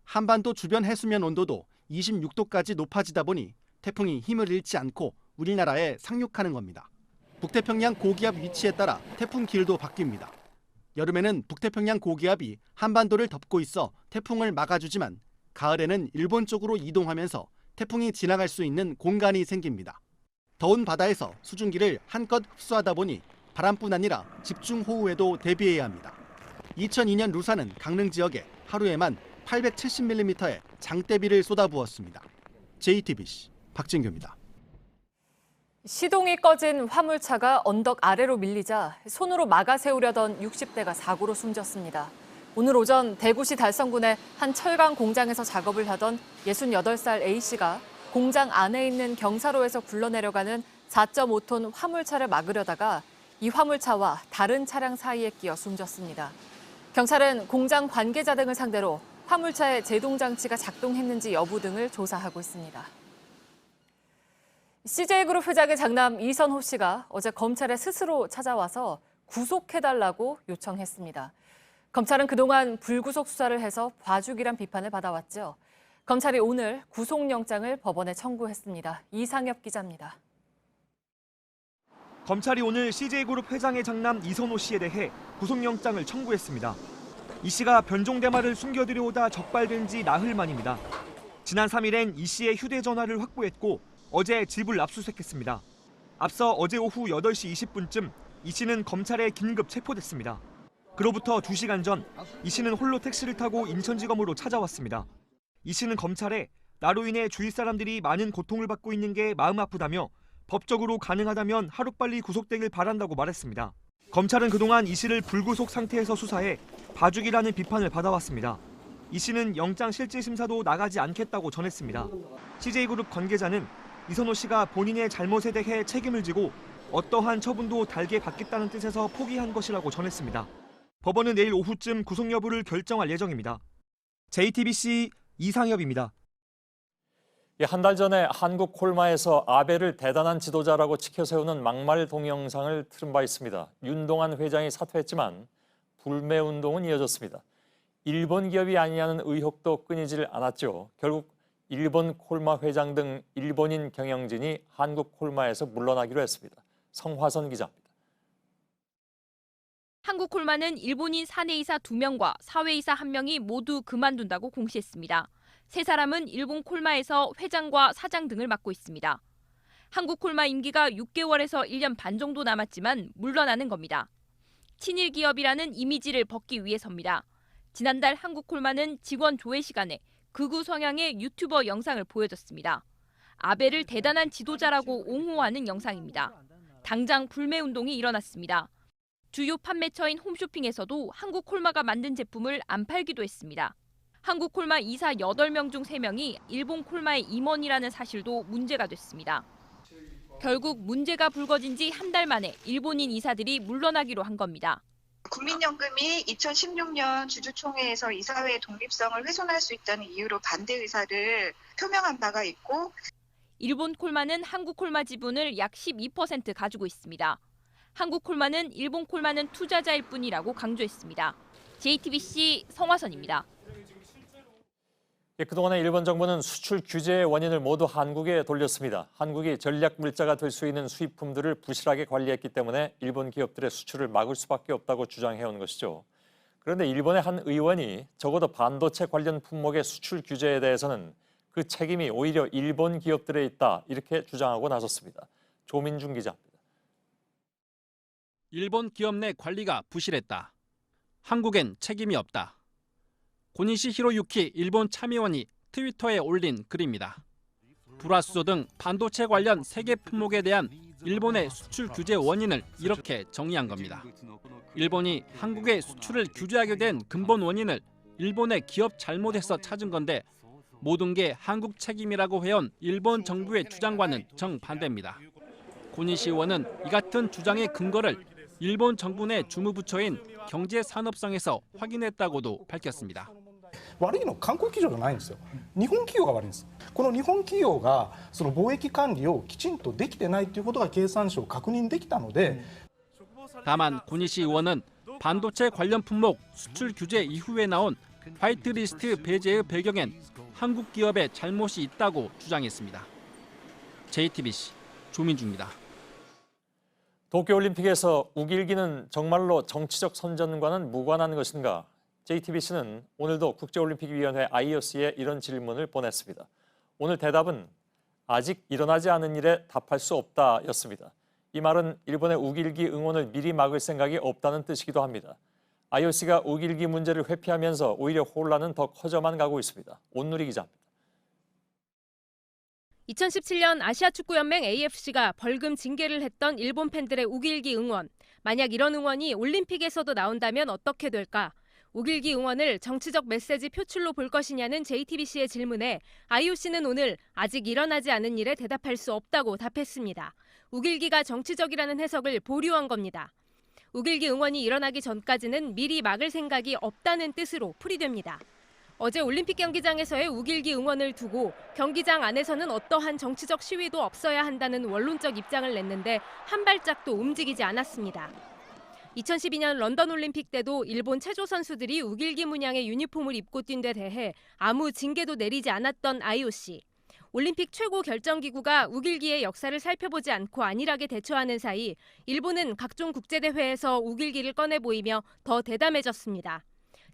한반도 주변 해수면 온도도 26도까지 높아지다 보니 태풍이 힘을 잃지 않고 우리나라에 상륙하는 겁니다. 북태평양 고기압 위치에 따라 태풍 길도 바뀝니다. 여름에는 북태평양 고기압이 한반도를 덮고 있어 태풍을 막아주지만 가을에는 일본 쪽으로 이동하면서 태풍이 지나갈 수 있는 공간이 생깁니다. 더운 바다에서 수증기를 한껏 흡수하다 보니 바람뿐 아니라 집중호우에도 대비해야 합니다. 2002년 루사는 강릉 지역에 하루에만 870mm의 장대비를 쏟아부었습니다. JTBC 박진규입니다. 시동이 꺼진 화물차가 언덕 아래로 밀리자 손으로 막아 세우려던 60대가 사고로 숨졌습니다. 오늘 오전 대구시 달성군의 한 철강 공장에서 작업을 하던 68살 A씨가 공장 안에 있는 경사로에서 굴러내려가는 4.5톤 화물차를 막으려다가 이 화물차와 다른 차량 사이에 끼어 숨졌습니다. 경찰은 공장 관계자 등을 상대로 화물차의 제동장치가 작동했는지 여부 등을 조사하고 있습니다. CJ그룹 회장의 장남 이선호 씨가 어제 검찰에 스스로 찾아와서 구속해달라고 요청했습니다. 검찰은 그동안 불구속 수사를 해서 봐주기란 비판을 받아왔죠. 검찰이 오늘 구속영장을 법원에 청구했습니다. 이상엽 기자입니다. 검찰이 오늘 CJ그룹 회장의 장남 이선호 씨에 대해 구속영장을 청구했습니다. 이 씨가 변종대마를 숨겨들여오다 적발된 지 나흘 만입니다. 지난 3일엔 이 씨의 휴대전화를 확보했고 어제 집을 압수수색했습니다. 앞서 어제 오후 8시 20분쯤 이 씨는 검찰에 긴급 체포됐습니다. 그로부터 2시간 전 이 씨는 홀로 택시를 타고 인천지검으로 찾아왔습니다. 이 씨는 검찰에 나로 인해 주위 사람들이 많은 고통을 받고 있는 게 마음 아프다며 법적으로 가능하다면 하루빨리 구속되길 바란다고 말했습니다. 검찰은 그동안 이 씨를 불구속 상태에서 수사해 봐주기라는 비판을 받아왔습니다. 이 씨는 영장 실질 심사도 나가지 않겠다고 전했습니다. CJ그룹 관계자는 이선호 씨가 본인의 잘못에 대해 책임을 지고 어떠한 처분도 달게 받겠다는 뜻에서 포기한 것이라고 전했습니다. 법원은 내일 오후쯤 구속 여부를 결정할 예정입니다. JTBC 이상엽입니다. 한 달 전에 한국 콜마에서 아베를 대단한 지도자라고 치켜세우는 막말 동영상을 틀은 바 있습니다. 윤동한 회장이 사퇴했지만 불매운동은 이어졌습니다. 일본 기업이 아니냐는 의혹도 끊이질 않았죠. 결국 일본 콜마 회장 등 일본인 경영진이 한국 콜마에서 물러나기로 했습니다. 성화선 기자입니다. 한국콜마는 일본인 사내이사 2명과 사회이사 1명이 모두 그만둔다고 공시했습니다. 3사람은 일본 콜마에서 회장과 사장 등을 맡고 있습니다. 한국콜마 임기가 6개월에서 1년 반 정도 남았지만 물러나는 겁니다. 친일 기업이라는 이미지를 벗기 위해서입니다. 지난달 한국콜마는 직원 조회 시간에 극우 성향의 유튜버 영상을 보여줬습니다. 아베를 대단한 지도자라고 옹호하는 영상입니다. 당장 불매운동이 일어났습니다. 주요 판매처인 홈쇼핑에서도 한국콜마가 만든 제품을 안 팔기도 했습니다. 한국콜마 이사 8명 중 3명이 일본 콜마의 임원이라는 사실도 문제가 됐습니다. 결국 문제가 불거진 지 한 달 만에 일본인 이사들이 물러나기로 한 겁니다. 국민연금이 2016년 주주총회에서 이사회의 독립성을 훼손할 수 있다는 이유로 반대 의사를 표명한 바가 있고 일본 콜마는 한국 콜마 지분을 약 12% 가지고 있습니다. 한국 콜마는 일본 콜마는 투자자일 뿐이라고 강조했습니다. JTBC 성화선입니다. 그동안에 일본 정부는 수출 규제의 원인을 모두 한국에 돌렸습니다. 한국이 전략 물자가 될 수 있는 수입품들을 부실하게 관리했기 때문에 일본 기업들의 수출을 막을 수밖에 없다고 주장해온 것이죠. 그런데 일본의 한 의원이 적어도 반도체 관련 품목의 수출 규제에 대해서는 그 책임이 오히려 일본 기업들에 있다 이렇게 주장하고 나섰습니다. 조민중 기자입니다. 일본 기업 내 관리가 부실했다. 한국엔 책임이 없다. 고니시 히로유키 일본 참의원이 트위터에 올린 글입니다. 불화수소 등 반도체 관련 세계 품목에 대한 일본의 수출 규제 원인을 이렇게 정의한 겁니다. 일본이 한국의 수출을 규제하게 된 근본 원인을 일본의 기업 잘못에서 찾은 건데 모든 게 한국 책임이라고 해온 일본 정부의 주장과는 정반대입니다. 고니시 의원은 이 같은 주장의 근거를 일본 정부 내 주무부처인 경제산업성에서 확인했다고도 밝혔습니다. 悪いのは韓国企業じゃないんですよ。日本企業が悪いんです。この日本企業がその貿易管理をきちんとできてないということが経産省確認できたので 다만 고니시 의원은 반도체 관련 품목 수출 규제 이후에 나온 화이트리스트 배제의 배경엔 한국 기업의 잘못이 있다고 주장했습니다. JTBC 조민주입니다. 도쿄올림픽에서 우길기는 정말로 정치적 선전과는 무관한 것인가? JTBC는 오늘도 국제올림픽위원회 IOC에 이런 질문을 보냈습니다. 오늘 대답은 아직 일어나지 않은 일에 답할 수 없다였습니다. 이 말은 일본의 우길기 응원을 미리 막을 생각이 없다는 뜻이기도 합니다. IOC가 우길기 문제를 회피하면서 오히려 혼란은 더 커져만 가고 있습니다. 온누리 기자입니다. 2017년 아시아축구연맹 AFC가 벌금 징계를 했던 일본 팬들의 우길기 응원. 만약 이런 응원이 올림픽에서도 나온다면 어떻게 될까? 우길기 응원을 정치적 메시지 표출로 볼 것이냐는 JTBC의 질문에 IOC는 오늘 아직 일어나지 않은 일에 대답할 수 없다고 답했습니다. 우길기가 정치적이라는 해석을 보류한 겁니다. 우길기 응원이 일어나기 전까지는 미리 막을 생각이 없다는 뜻으로 풀이됩니다. 어제 올림픽 경기장에서의 우길기 응원을 두고 경기장 안에서는 어떠한 정치적 시위도 없어야 한다는 원론적 입장을 냈는데 한 발짝도 움직이지 않았습니다. 2012년 런던 올림픽 때도 일본 체조 선수들이 우길기 문양의 유니폼을 입고 뛴 데 대해 아무 징계도 내리지 않았던 IOC. 올림픽 최고 결정기구가 우길기의 역사를 살펴보지 않고 안일하게 대처하는 사이 일본은 각종 국제대회에서 우길기를 꺼내 보이며 더 대담해졌습니다.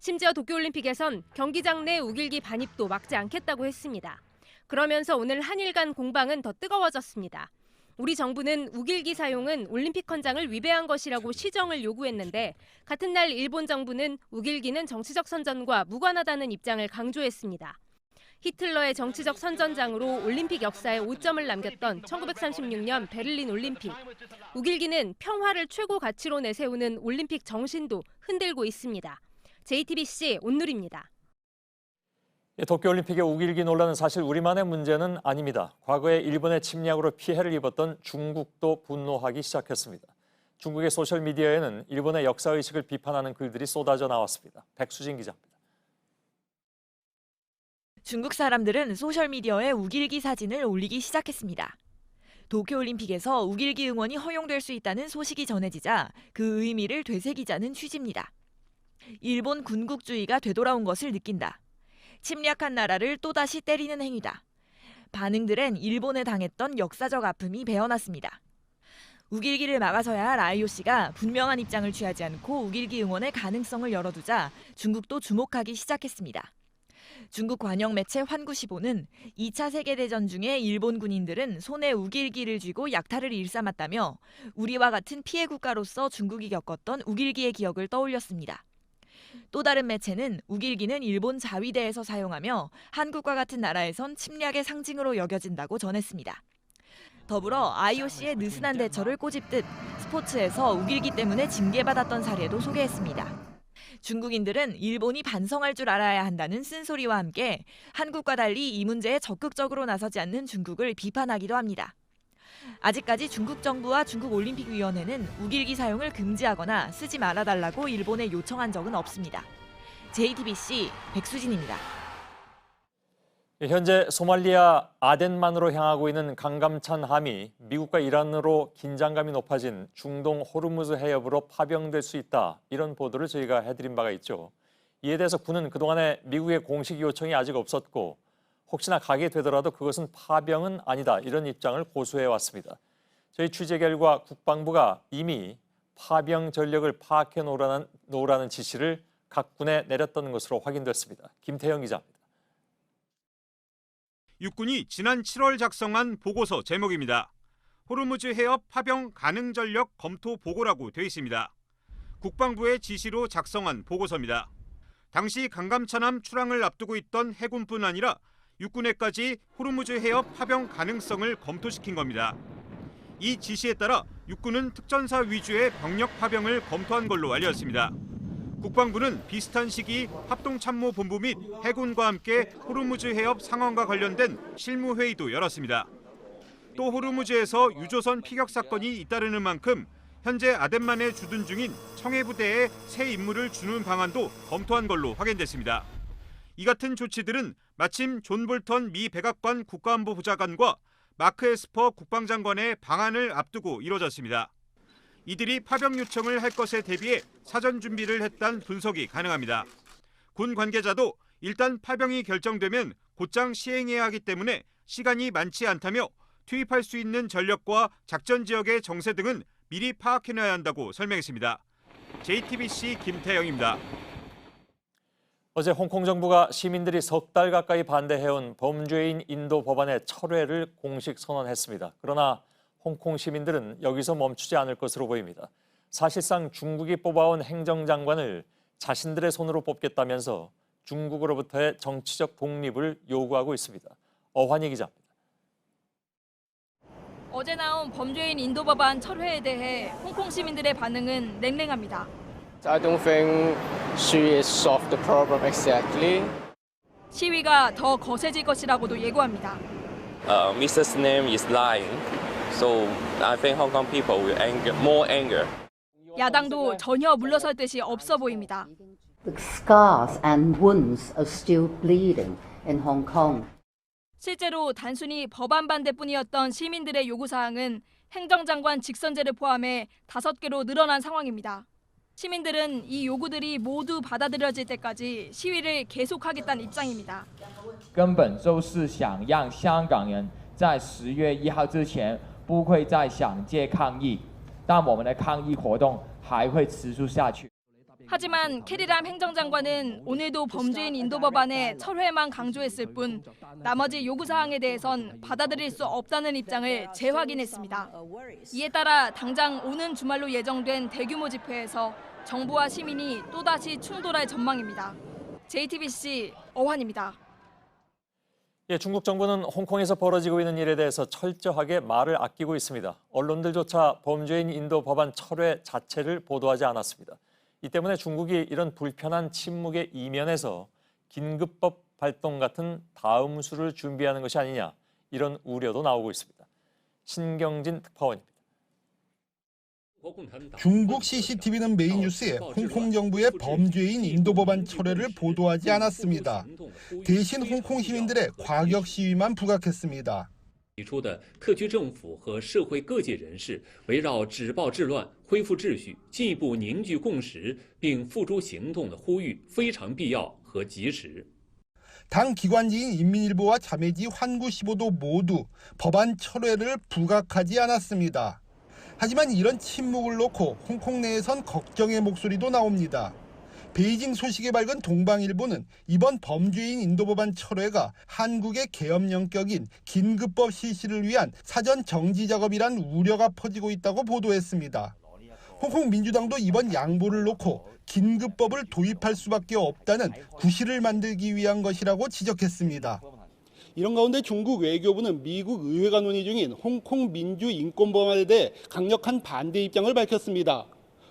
심지어 도쿄올림픽에선 경기장 내 우길기 반입도 막지 않겠다고 했습니다. 그러면서 오늘 한일 간 공방은 더 뜨거워졌습니다. 우리 정부는 우길기 사용은 올림픽 헌장을 위배한 것이라고 시정을 요구했는데 같은 날 일본 정부는 우길기는 정치적 선전과 무관하다는 입장을 강조했습니다. 히틀러의 정치적 선전장으로 올림픽 역사에 오점을 남겼던 1936년 베를린 올림픽. 우길기는 평화를 최고 가치로 내세우는 올림픽 정신도 흔들고 있습니다. JTBC 온누리입니다. 도쿄올림픽의 우길기 논란은 사실 우리만의 문제는 아닙니다. 과거에 일본의 침략으로 피해를 입었던 중국도 분노하기 시작했습니다. 중국의 소셜미디어에는 일본의 역사의식을 비판하는 글들이 쏟아져 나왔습니다. 백수진 기자입니다. 중국 사람들은 소셜미디어에 우길기 사진을 올리기 시작했습니다. 도쿄올림픽에서 우길기 응원이 허용될 수 있다는 소식이 전해지자 그 의미를 되새기자는 취지입니다. 일본 군국주의가 되돌아온 것을 느낀다. 침략한 나라를 또다시 때리는 행위다. 반응들엔 일본에 당했던 역사적 아픔이 배어났습니다. 우길기를 막아서야 할 IOC가 분명한 입장을 취하지 않고 우길기 응원의 가능성을 열어두자 중국도 주목하기 시작했습니다. 중국 관영 매체 환구시보는 2차 세계대전 중에 일본 군인들은 손에 우길기를 쥐고 약탈을 일삼았다며 우리와 같은 피해 국가로서 중국이 겪었던 우길기의 기억을 떠올렸습니다. 또 다른 매체는 우길기는 일본 자위대에서 사용하며 한국과 같은 나라에선 침략의 상징으로 여겨진다고 전했습니다. 더불어 IOC의 느슨한 대처를 꼬집듯 스포츠에서 우길기 때문에 징계받았던 사례도 소개했습니다. 중국인들은 일본이 반성할 줄 알아야 한다는 쓴소리와 함께 한국과 달리 이 문제에 적극적으로 나서지 않는 중국을 비판하기도 합니다. 아직까지 중국 정부와 중국올림픽위원회는 우길기 사용을 금지하거나 쓰지 말아달라고 일본에 요청한 적은 없습니다. JTBC 백수진입니다. 현재 소말리아 아덴만으로 향하고 있는 강감찬 함이 미국과 이란으로 긴장감이 높아진 중동 호르무즈 해협으로 파병될 수 있다. 이런 보도를 저희가 해드린 바가 있죠. 이에 대해서 군은 그동안에 미국의 공식 요청이 아직 없었고 혹시나 가게 되더라도 그것은 파병은 아니다. 이런 입장을 고수해왔습니다. 저희 취재 결과 국방부가 이미 파병 전력을 파악해 놓으라는 지시를 각 군에 내렸던 것으로 확인됐습니다. 김태형 기자입니다. 육군이 지난 7월 작성한 보고서 제목입니다. 호르무즈 해협 파병 가능 전력 검토 보고라고 되어 있습니다. 국방부의 지시로 작성한 보고서입니다. 당시 강감찬함 출항을 앞두고 있던 해군뿐 아니라 육군에까지 호르무즈 해협 파병 가능성을 검토시킨 겁니다. 이 지시에 따라 육군은 특전사 위주의 병력 파병을 검토한 걸로 알려졌습니다. 국방부는 비슷한 시기 합동참모본부 및 해군과 함께 호르무즈 해협 상황과 관련된 실무회의도 열었습니다. 또 호르무즈에서 유조선 피격 사건이 잇따르는 만큼 현재 아덴만에 주둔 중인 청해부대에 새 임무를 주는 방안도 검토한 걸로 확인됐습니다. 이 같은 조치들은 마침 존 볼턴 미 백악관 국가안보 보좌관과 마크 에스퍼 국방장관의 방안을 앞두고 이뤄졌습니다. 이들이 파병 요청을 할 것에 대비해 사전 준비를 했다는 분석이 가능합니다. 군 관계자도 일단 파병이 결정되면 곧장 시행해야 하기 때문에 시간이 많지 않다며 투입할 수 있는 전력과 작전 지역의 정세 등은 미리 파악해놔야 한다고 설명했습니다. JTBC 김태영입니다. 어제 홍콩 정부가 시민들이 석 달 가까이 반대해온 범죄인 인도 법안의 철회를 공식 선언했습니다. 그러나 홍콩 시민들은 여기서 멈추지 않을 것으로 보입니다. 사실상 중국이 뽑아온 행정장관을 자신들의 손으로 뽑겠다면서 중국으로부터의 정치적 독립을 요구하고 있습니다. 어환희 기자입니다. 어제 나온 범죄인 인도 법안 철회에 대해 홍콩 시민들의 반응은 냉랭합니다. I don't think she has solved the problem exactly. 시위가 더 거세질 것이라고도 예고합니다. Mrs. Nam is lying, so I think Hong Kong people will more anger. 야당도 전혀 물러설 뜻이 없어 보입니다. The scars and wounds are still bleeding in Hong Kong. 실제로 단순히 법안 반대뿐이었던 시민들의 요구사항은 행정장관 직선제를 포함해 5개로 늘어난 상황입니다. 시민들은 이 요구들이 모두 받아들여질 때까지 시위를 계속하겠다는 입장입니다. 根本就是想让香港人在10月1号之前不会再上街抗议，但我们的抗议活动还会持续下去。 하지만 캐리람 행정장관은 오늘도 범죄인 인도 법안의 철회만 강조했을 뿐 나머지 요구사항에 대해선 받아들일 수 없다는 입장을 재확인했습니다. 이에 따라 당장 오는 주말로 예정된 대규모 집회에서 정부와 시민이 또다시 충돌할 전망입니다. JTBC 어환입니다. 중국 정부는 홍콩에서 벌어지고 있는 일에 대해서 철저하게 말을 아끼고 있습니다. 언론들조차 범죄인 인도 법안 철회 자체를 보도하지 않았습니다. 이 때문에 중국이 이런 불편한 침묵의 이면에서 긴급법 발동 같은 다음 수를 준비하는 것이 아니냐, 이런 우려도 나오고 있습니다. 신경진 특파원입니다. 중국 CCTV는 메인 뉴스에 홍콩 정부의 범죄인 인도 법안 철회를 보도하지 않았습니다. 대신 홍콩 시민들의 과격 시위만 부각했습니다. 提出的特区政府和社会各界人士围绕止暴制乱、恢复秩序、进一步凝聚共识并付诸行动的呼吁非常必要和及时。 당 기관지인 인민일보와 자매지 환구15도 모두 법안 철회를 부각하지 않았습니다. 하지만 이런 침묵을 놓고 홍콩 내에선 걱정의 목소리도 나옵니다. 베이징 소식에 밝은 동방일보는 이번 범죄인 인도 법안 철회가 한국의 계엄령격인 긴급법 실시를 위한 사전 정지 작업이란 우려가 퍼지고 있다고 보도했습니다. 홍콩 민주당도 이번 양보를 놓고 긴급법을 도입할 수밖에 없다는 구실을 만들기 위한 것이라고 지적했습니다. 이런 가운데 중국 외교부는 미국 의회가 논의 중인 홍콩 민주인권법안에 대해 강력한 반대 입장을 밝혔습니다.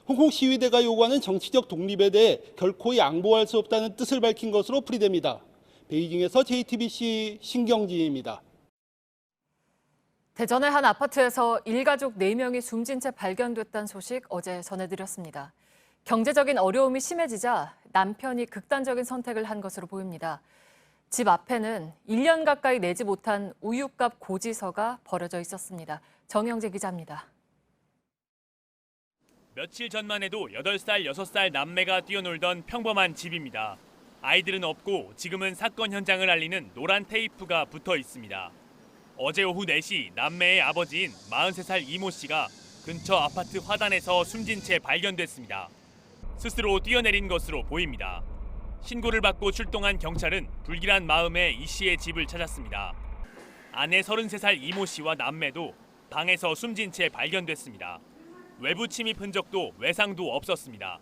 홍콩 시위대가 요구하는 정치적 독립에 대해 결코 양보할 수 없다는 뜻을 밝힌 것으로 풀이됩니다. 베이징에서 JTBC 신경진입니다. 대전의 한 아파트에서 일가족 4명이 숨진 채 발견됐다는 소식 어제 전해드렸습니다. 경제적인 어려움이 심해지자 남편이 극단적인 선택을 한 것으로 보입니다. 집 앞에는 1년 가까이 내지 못한 우유값 고지서가 버려져 있었습니다. 정영재 기자입니다. 며칠 전만 해도 8살, 6살 남매가 뛰어놀던 평범한 집입니다. 아이들은 없고 지금은 사건 현장을 알리는 노란 테이프가 붙어 있습니다. 어제 오후 4시 남매의 아버지인 43살 이모 씨가 근처 아파트 화단에서 숨진 채 발견됐습니다. 스스로 뛰어내린 것으로 보입니다. 신고를 받고 출동한 경찰은 불길한 마음에 이 씨의 집을 찾았습니다. 아내 33살 이모 씨와 남매도 방에서 숨진 채 발견됐습니다. 외부 침입 흔적도 외상도 없었습니다.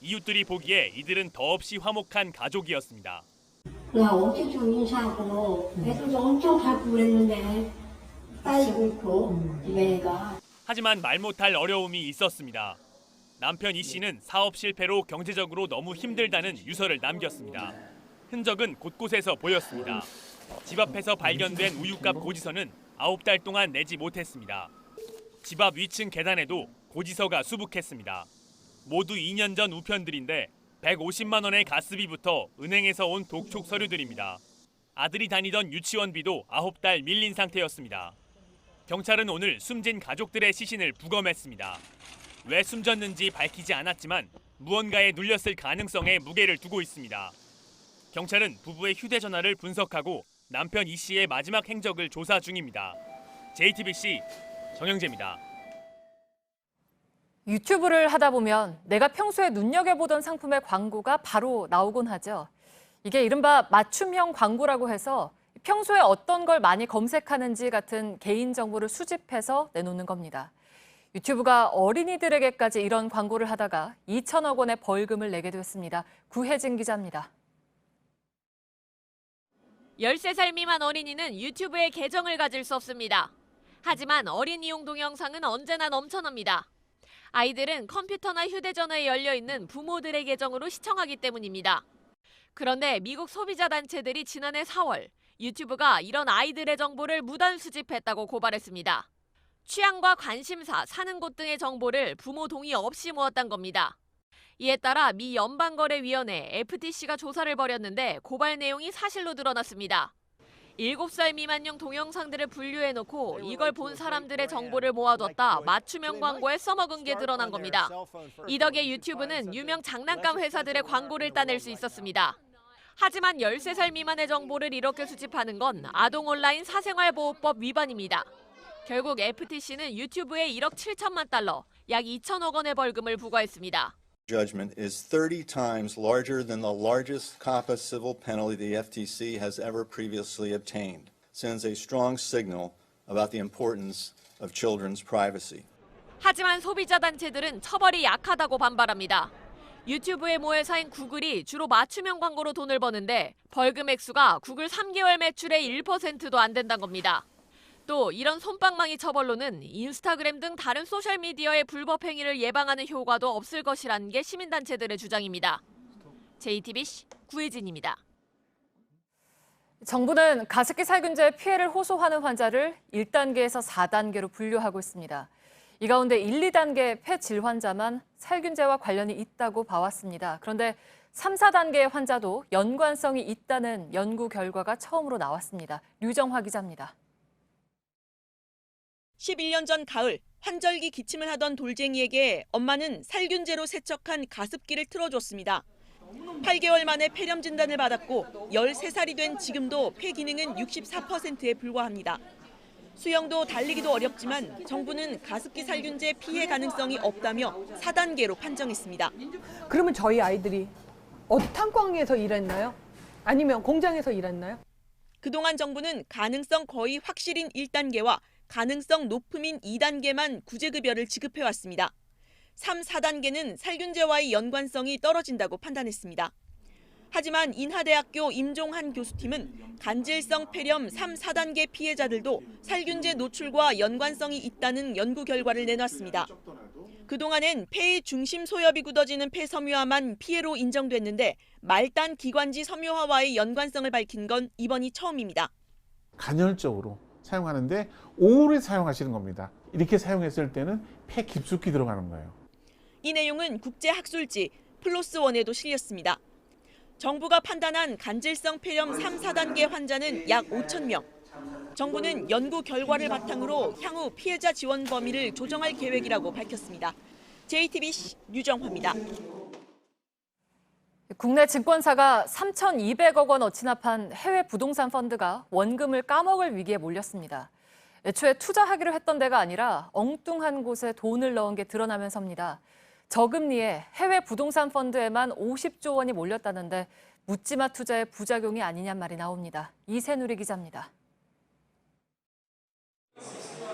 이웃들이 보기에 이들은 더없이 화목한 가족이었습니다. 엄청 좋은 인사하고 애들도 엄청 잘 보냈는데 딸이고 있고 애가. 하지만 말 못할 어려움이 있었습니다. 남편 이 씨는 사업 실패로 경제적으로 너무 힘들다는 유서를 남겼습니다. 흔적은 곳곳에서 보였습니다. 집 앞에서 발견된 우유값 고지서는 9달 동안 내지 못했습니다. 집 앞 위층 계단에도 고지서가 수북했습니다. 모두 2년 전 우편들인데 150만 원의 가스비부터 은행에서 온 독촉 서류들입니다. 아들이 다니던 유치원비도 9달 밀린 상태였습니다. 경찰은 오늘 숨진 가족들의 시신을 부검했습니다. 왜 숨졌는지 밝히지 않았지만 무언가에 눌렸을 가능성에 무게를 두고 있습니다. 경찰은 부부의 휴대전화를 분석하고 남편 이 씨의 마지막 행적을 조사 중입니다. JTBC 정영재입니다. 유튜브를 하다 보면 내가 평소에 눈여겨보던 상품의 광고가 바로 나오곤 하죠. 이게 이른바 맞춤형 광고라고 해서 평소에 어떤 걸 많이 검색하는지 같은 개인정보를 수집해서 내놓는 겁니다. 유튜브가 어린이들에게까지 이런 광고를 하다가 2천억 원의 벌금을 내게 됐습니다. 구혜진 기자입니다. 13살 미만 어린이는 유튜브에 계정을 가질 수 없습니다. 하지만 어린이용 동영상은 언제나 넘쳐납니다. 아이들은 컴퓨터나 휴대전화에 열려있는 부모들의 계정으로 시청하기 때문입니다. 그런데 미국 소비자 단체들이 지난해 4월 유튜브가 이런 아이들의 정보를 무단 수집했다고 고발했습니다. 취향과 관심사, 사는 곳 등의 정보를 부모 동의 없이 모았다는 겁니다. 이에 따라 미 연방거래위원회 FTC가 조사를 벌였는데 고발 내용이 사실로 드러났습니다. 7살 미만용 동영상들을 분류해놓고 이걸 본 사람들의 정보를 모아뒀다 맞춤형 광고에 써먹은 게 드러난 겁니다. 이 덕에 유튜브는 유명 장난감 회사들의 광고를 따낼 수 있었습니다. 하지만 13살 미만의 정보를 이렇게 수집하는 건 아동 온라인 사생활보호법 위반입니다. 결국 FTC는 유튜브에 1억 7천만 달러, 약 2천억 원의 벌금을 부과했습니다. Judgment is 30 times larger than the largest COPPA civil penalty the FTC has ever previously obtained. Sends a strong signal about the importance of children's privacy. 하지만 소비자 단체들은 처벌이 약하다고 반발합니다. 유튜브의 모회사인 구글이 주로 맞춤형 광고로 돈을 버는데 벌금 액수가 구글 3개월 매출의 1%도 안 된다는 겁니다. 또 이런 솜방망이 처벌로는 인스타그램 등 다른 소셜미디어의 불법 행위를 예방하는 효과도 없을 것이라는 게 시민단체들의 주장입니다. JTBC 구혜진입니다. 정부는 가습기 살균제 피해를 호소하는 환자를 1단계에서 4단계로 분류하고 있습니다. 이 가운데 1, 2단계 폐질 환자만 살균제와 관련이 있다고 봐왔습니다. 그런데 3, 4단계의 환자도 연관성이 있다는 연구 결과가 처음으로 나왔습니다. 류정화 기자입니다. 11년 전 가을 환절기 기침을 하던 돌쟁이에게 엄마는 살균제로 세척한 가습기를 틀어줬습니다. 8개월 만에 폐렴 진단을 받았고 13살이 된 지금도 폐 기능은 64%에 불과합니다. 수영도 달리기도 어렵지만 정부는 가습기 살균제 피해 가능성이 없다며 4단계로 판정했습니다. 그러면 저희 아이들이 어디 탄광에서 일했나요? 아니면 공장에서 일했나요? 그동안 정부는 가능성 거의 확실인 1단계와 가능성 높음인 2단계만 구제급여를 지급해왔습니다. 3, 4단계는 살균제와의 연관성이 떨어진다고 판단했습니다. 하지만 인하대학교 임종한 교수팀은 간질성 폐렴 3, 4단계 피해자들도 살균제 노출과 연관성이 있다는 연구 결과를 내놨습니다. 그동안엔 폐의 중심 소엽이 굳어지는 폐섬유화만 피해로 인정됐는데 말단 기관지 섬유화와의 연관성을 밝힌 건 이번이 처음입니다. 간헐적으로 사용하는데 오래 사용하시는 겁니다. 이렇게 사용했을 때는 폐 깊숙이 들어가는 거예요. 이 내용은 국제학술지 플로스1에도 실렸습니다. 정부가 판단한 간질성 폐렴 3, 4단계 환자는 약 5천 명. 정부는 연구 결과를 바탕으로 향후 피해자 지원 범위를 조정할 계획이라고 밝혔습니다. JTBC 류정화입니다. 국내 증권사가 3,200억 원 어치납한 해외 부동산 펀드가 원금을 까먹을 위기에 몰렸습니다. 애초에 투자하기로 했던 데가 아니라 엉뚱한 곳에 돈을 넣은 게 드러나면서입니다. 저금리에 해외 부동산 펀드에만 50조 원이 몰렸다는데 묻지마 투자의 부작용이 아니냔 말이 나옵니다. 이세누리 기자입니다.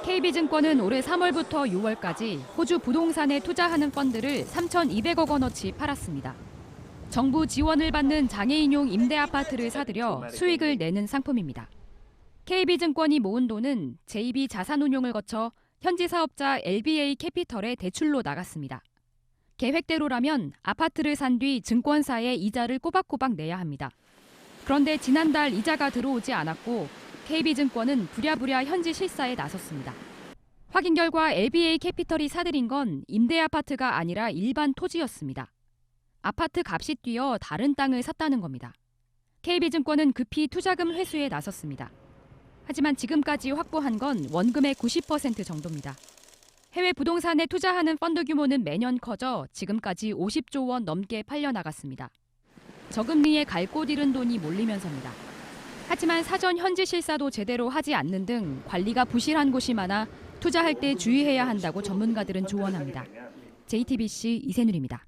KB증권은 올해 3월부터 6월까지 호주 부동산에 투자하는 펀드를 3,200억 원어치 팔았습니다. 정부 지원을 받는 장애인용 임대 아파트를 사들여 수익을 내는 상품입니다. KB증권이 모은 돈은 JB 자산운용을 거쳐 현지 사업자 LBA 캐피털에 대출로 나갔습니다. 계획대로라면 아파트를 산 뒤 증권사에 이자를 꼬박꼬박 내야 합니다. 그런데 지난달 이자가 들어오지 않았고 KB증권은 부랴부랴 현지 실사에 나섰습니다. 확인 결과 LBA 캐피털이 사들인 건 임대 아파트가 아니라 일반 토지였습니다. 아파트 값이 뛰어 다른 땅을 샀다는 겁니다. KB증권은 급히 투자금 회수에 나섰습니다. 하지만 지금까지 확보한 건 원금의 90% 정도입니다. 해외 부동산에 투자하는 펀드 규모는 매년 커져 지금까지 50조 원 넘게 팔려나갔습니다. 저금리에 갈 곳 잃은 돈이 몰리면서입니다. 하지만 사전 현지 실사도 제대로 하지 않는 등 관리가 부실한 곳이 많아 투자할 때 주의해야 한다고 전문가들은 조언합니다. JTBC 이세누리입니다.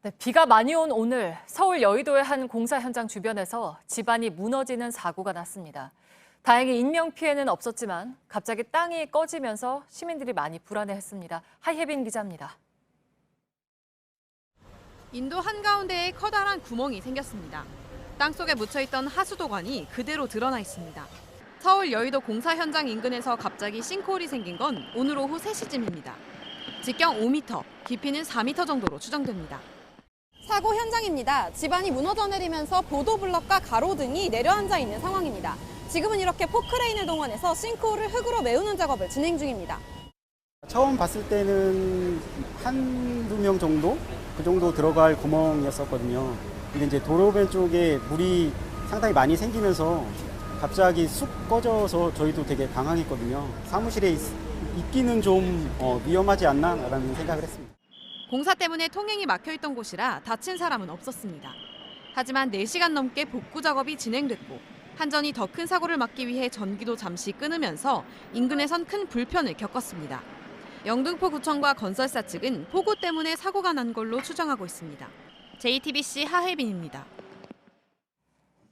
네, 비가 많이 온 오늘 서울 여의도의 한 공사 현장 주변에서 집안이 무너지는 사고가 났습니다. 다행히 인명피해는 없었지만 갑자기 땅이 꺼지면서 시민들이 많이 불안해했습니다. 하예빈 기자입니다. 인도 한가운데에 커다란 구멍이 생겼습니다. 땅속에 묻혀있던 하수도관이 그대로 드러나 있습니다. 서울 여의도 공사 현장 인근에서 갑자기 싱크홀이 생긴 건 오늘 오후 3시쯤입니다. 직경 5m, 깊이는 4m 정도로 추정됩니다. 사고 현장입니다. 집안이 무너져 내리면서 보도블럭과 가로등이 내려앉아 있는 상황입니다. 지금은 이렇게 포크레인을 동원해서 싱크홀을 흙으로 메우는 작업을 진행 중입니다. 처음 봤을 때는 한두 명 정도? 그 정도 들어갈 구멍이었었거든요. 근데 이제 도로변 쪽에 물이 상당히 많이 생기면서 갑자기 쑥 꺼져서 저희도 되게 당황했거든요. 사무실에 있기는 좀 위험하지 않나라는 생각을 했습니다. 공사 때문에 통행이 막혀있던 곳이라 다친 사람은 없었습니다. 하지만 4시간 넘게 복구 작업이 진행됐고 한전이 더 큰 사고를 막기 위해 전기도 잠시 끊으면서 인근에선 큰 불편을 겪었습니다. 영등포구청과 건설사 측은 폭우 때문에 사고가 난 걸로 추정하고 있습니다. JTBC 하혜빈입니다.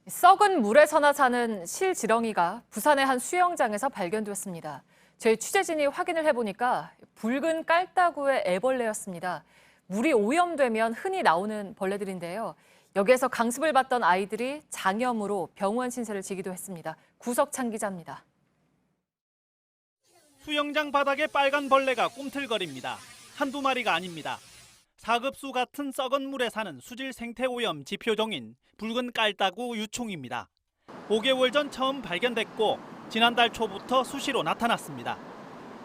썩은 물에서나 사는 실지렁이가 부산의 한 수영장에서 발견됐습니다. 저희 취재진이 확인을 해보니까 붉은 깔따구의 애벌레였습니다. 물이 오염되면 흔히 나오는 벌레들인데요. 여기에서 강습을 받던 아이들이 장염으로 병원 신세를 지기도 했습니다. 구석찬 기자입니다. 수영장 바닥에 빨간 벌레가 꿈틀거립니다. 한두 마리가 아닙니다. 사급수 같은 썩은 물에 사는 수질 생태오염 지표종인 붉은 깔따구 유충입니다. 5개월 전 처음 발견됐고 지난달 초부터 수시로 나타났습니다.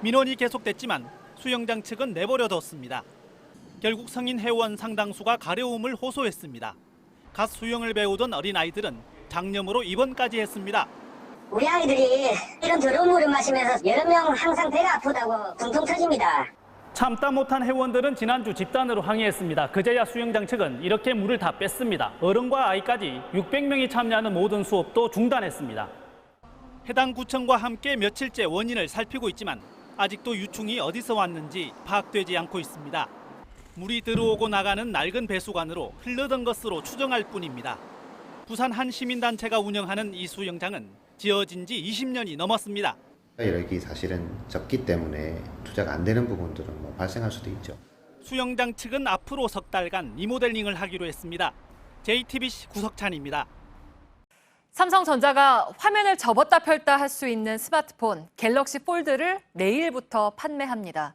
민원이 계속됐지만 수영장 측은 내버려뒀습니다. 결국 성인 회원 상당수가 가려움을 호소했습니다. 갓 수영을 배우던 어린아이들은 장염으로 입원까지 했습니다. 우리 아이들이 이런 더러운 물을 마시면서 여러 명 항상 배가 아프다고 둥둥 터집니다. 참다 못한 회원들은 지난주 집단으로 항의했습니다. 그제야 수영장 측은 이렇게 물을 다 뺐습니다. 어른과 아이까지 600명이 참여하는 모든 수업도 중단했습니다. 해당 구청과 함께 며칠째 원인을 살피고 있지만 아직도 유충이 어디서 왔는지 파악되지 않고 있습니다. 물이 들어오고 나가는 낡은 배수관으로 흘러던 것으로 추정할 뿐입니다. 부산 한 시민단체가 운영하는 이 수영장은 지어진 지 20년이 넘었습니다. 여력이 사실은 적기 때문에 투자가 안 되는 부분들은 발생할 수도 있죠. 수영장 측은 앞으로 석 달간 리모델링을 하기로 했습니다. JTBC 구석찬입니다. 삼성전자가 화면을 접었다 펼다 할 수 있는 스마트폰 갤럭시 폴드를 내일부터 판매합니다.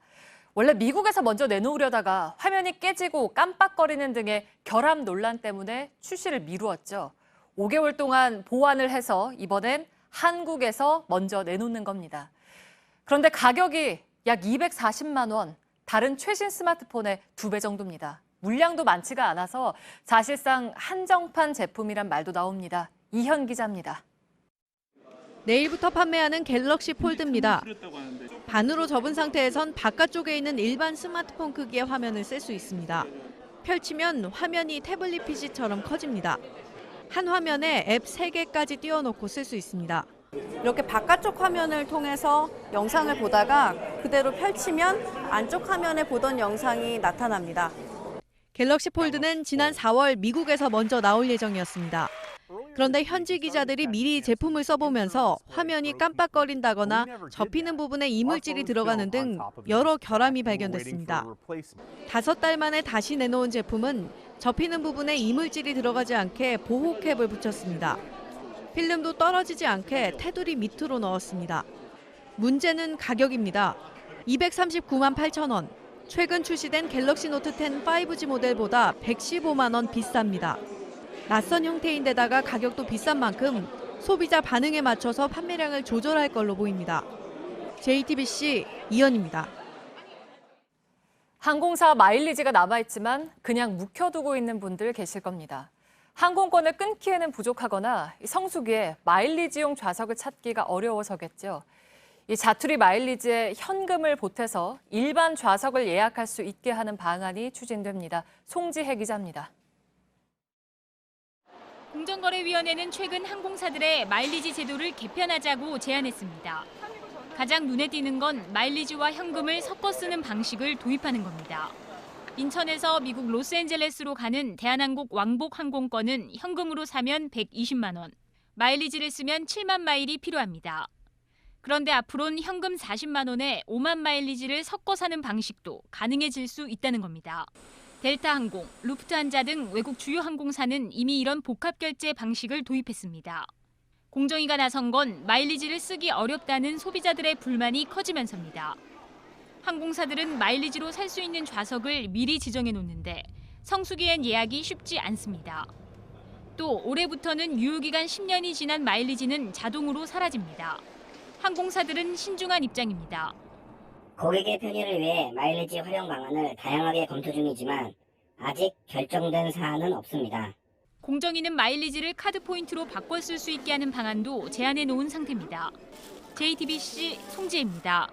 원래 미국에서 먼저 내놓으려다가 화면이 깨지고 깜빡거리는 등의 결함 논란 때문에 출시를 미루었죠. 5개월 동안 보완을 해서 이번엔 한국에서 먼저 내놓는 겁니다. 그런데 가격이 약 240만 원, 다른 최신 스마트폰의 2배 정도입니다. 물량도 많지가 않아서 사실상 한정판 제품이란 말도 나옵니다. 이현 기자입니다. 내일부터 판매하는 갤럭시 폴드입니다. 반으로 접은 상태에선 바깥쪽에 있는 일반 스마트폰 크기의 화면을 쓸 수 있습니다. 펼치면 화면이 태블릿 PC처럼 커집니다. 한 화면에 앱 3개까지 띄워놓고 쓸 수 있습니다. 이렇게 바깥쪽 화면을 통해서 영상을 보다가 그대로 펼치면 안쪽 화면에 보던 영상이 나타납니다. 갤럭시 폴드는 지난 4월 미국에서 먼저 나올 예정이었습니다. 그런데 현지 기자들이 미리 제품을 써보면서 화면이 깜빡거린다거나 접히는 부분에 이물질이 들어가는 등 여러 결함이 발견됐습니다. 5달 만에 다시 내놓은 제품은 접히는 부분에 이물질이 들어가지 않게 보호캡을 붙였습니다. 필름도 떨어지지 않게 테두리 밑으로 넣었습니다. 문제는 가격입니다. 239만 8천 원. 최근 출시된 갤럭시 노트 10 5G 모델보다 115만 원 비쌉니다. 낯선 형태인데다가 가격도 비싼 만큼 소비자 반응에 맞춰서 판매량을 조절할 걸로 보입니다. JTBC 이현입니다. 항공사 마일리지가 남아있지만 그냥 묵혀두고 있는 분들 계실 겁니다. 항공권을 끊기에는 부족하거나 성수기에 마일리지용 좌석을 찾기가 어려워서겠죠. 이 자투리 마일리지에 현금을 보태서 일반 좌석을 예약할 수 있게 하는 방안이 추진됩니다. 송지혜 기자입니다. 공정거래위원회는 최근 항공사들의 마일리지 제도를 개편하자고 제안했습니다. 가장 눈에 띄는 건 마일리지와 현금을 섞어 쓰는 방식을 도입하는 겁니다. 인천에서 미국 로스앤젤레스로 가는 대한항공 왕복 항공권은 현금으로 사면 120만 원, 마일리지를 쓰면 7만 마일이 필요합니다. 그런데 앞으로는 현금 40만 원에 5만 마일리지를 섞어 사는 방식도 가능해질 수 있다는 겁니다. 델타항공, 루프트한자 등 외국 주요 항공사는 이미 이런 복합 결제 방식을 도입했습니다. 공정위가 나선 건 마일리지를 쓰기 어렵다는 소비자들의 불만이 커지면서입니다. 항공사들은 마일리지로 살 수 있는 좌석을 미리 지정해 놓는데 성수기엔 예약이 쉽지 않습니다. 또 올해부터는 유효기간 10년이 지난 마일리지는 자동으로 사라집니다. 항공사들은 신중한 입장입니다. 고객의 편의를 위해 마일리지 활용 방안을 다양하게 검토 중이지만 아직 결정된 사안은 없습니다. 공정위는 마일리지를 카드 포인트로 바꿔 쓸 수 있게 하는 방안도 제안해 놓은 상태입니다. JTBC 송지혜입니다.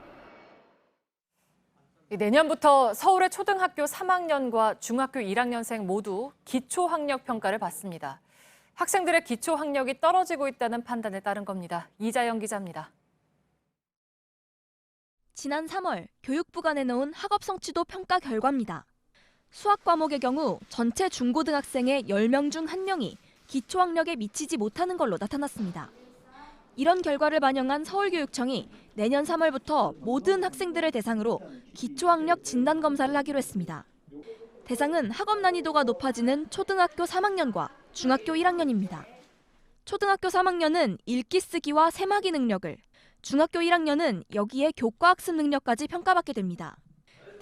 내년부터 서울의 초등학교 3학년과 중학교 1학년생 모두 기초학력평가를 받습니다. 학생들의 기초학력이 떨어지고 있다는 판단에 따른 겁니다. 이자영 기자입니다. 지난 3월 교육부가 내놓은 학업성취도 평가 결과입니다. 수학 과목의 경우 전체 중고등학생의 10명 중 1명이 기초학력에 미치지 못하는 걸로 나타났습니다. 이런 결과를 반영한 서울교육청이 내년 3월부터 모든 학생들을 대상으로 기초학력 진단검사를 하기로 했습니다. 대상은 학업 난이도가 높아지는 초등학교 3학년과 중학교 1학년입니다. 초등학교 3학년은 읽기 쓰기와 세마기 능력을, 중학교 1학년은 여기에 교과학습 능력까지 평가받게 됩니다.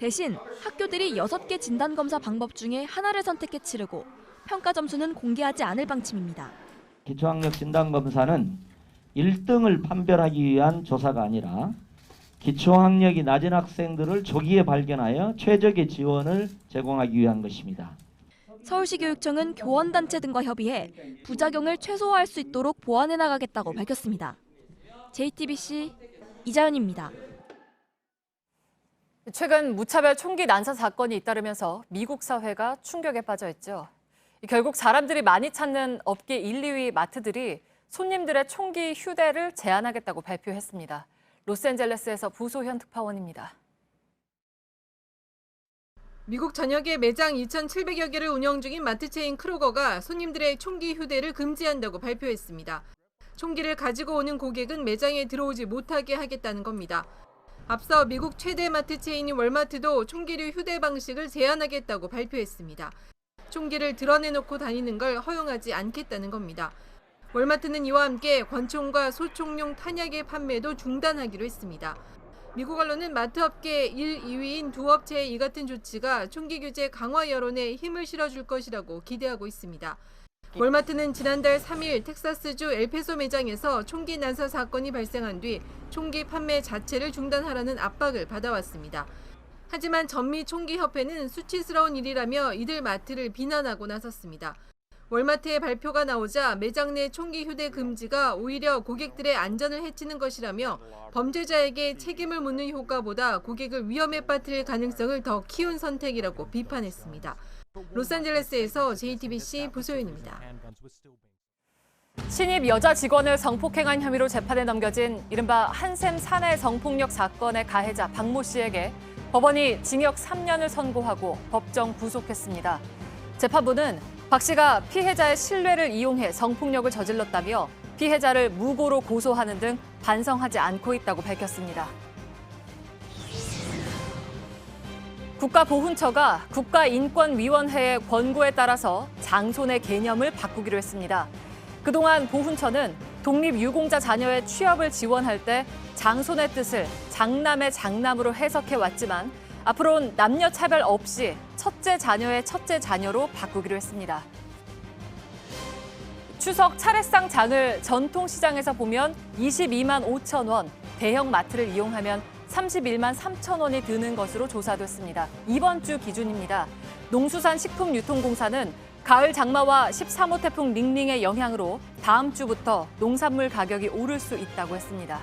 대신 학교들이 6개 진단검사 방법 중에 하나를 선택해 치르고 평가 점수는 공개하지 않을 방침입니다. 기초학력 진단검사는 1등을 판별하기 위한 조사가 아니라 기초학력이 낮은 학생들을 조기에 발견하여 최적의 지원을 제공하기 위한 것입니다. 서울시 교육청은 교원단체 등과 협의해 부작용을 최소화할 수 있도록 보완해 나가겠다고 밝혔습니다. JTBC 이자연입니다. 최근 무차별 총기 난사 사건이 잇따르면서 미국 사회가 충격에 빠져 있죠. 결국 사람들이 많이 찾는 업계 1, 2위 마트들이 손님들의 총기 휴대를 제한하겠다고 발표했습니다. 로스앤젤레스에서 부소현 특파원입니다. 미국 전역의 매장 2,700여 개를 운영 중인 마트 체인 크로거가 손님들의 총기 휴대를 금지한다고 발표했습니다. 총기를 가지고 오는 고객은 매장에 들어오지 못하게 하겠다는 겁니다. 앞서 미국 최대 마트 체인인 월마트도 총기류 휴대 방식을 제한하겠다고 발표했습니다. 총기를 드러내놓고 다니는 걸 허용하지 않겠다는 겁니다. 월마트는 이와 함께 권총과 소총용 탄약의 판매도 중단하기로 했습니다. 미국 언론은 마트업계 1, 2위인 두 업체의 이 같은 조치가 총기 규제 강화 여론에 힘을 실어줄 것이라고 기대하고 있습니다. 월마트는 지난달 3일 텍사스주 엘페소 매장에서 총기 난사 사건이 발생한 뒤 총기 판매 자체를 중단하라는 압박을 받아왔습니다. 하지만 전미총기협회는 수치스러운 일이라며 이들 마트를 비난하고 나섰습니다. 월마트의 발표가 나오자 매장 내 총기 휴대 금지가 오히려 고객들의 안전을 해치는 것이라며 범죄자에게 책임을 묻는 효과보다 고객을 위험에 빠뜨릴 가능성을 더 키운 선택이라고 비판했습니다. 로스앤젤레스에서 JTBC 부소윤입니다. 신입 여자 직원을 성폭행한 혐의로 재판에 넘겨진 이른바 한샘 사내 성폭력 사건의 가해자 박모 씨에게 법원이 징역 3년을 선고하고 법정 구속했습니다. 재판부는 박 씨가 피해자의 신뢰를 이용해 성폭력을 저질렀다며 피해자를 무고로 고소하는 등 반성하지 않고 있다고 밝혔습니다. 국가보훈처가 국가인권위원회의 권고에 따라서 장손의 개념을 바꾸기로 했습니다. 그동안 보훈처는 독립유공자 자녀의 취업을 지원할 때 장손의 뜻을 장남의 장남으로 해석해왔지만 앞으로는 남녀 차별 없이 첫째 자녀의 첫째 자녀로 바꾸기로 했습니다. 추석 차례상 장을 전통시장에서 보면 22만 5천 원, 대형 마트를 이용하면 31만 3천 원이 드는 것으로 조사됐습니다. 이번 주 기준입니다. 농수산식품유통공사는 가을 장마와 13호 태풍 링링의 영향으로 다음 주부터 농산물 가격이 오를 수 있다고 했습니다.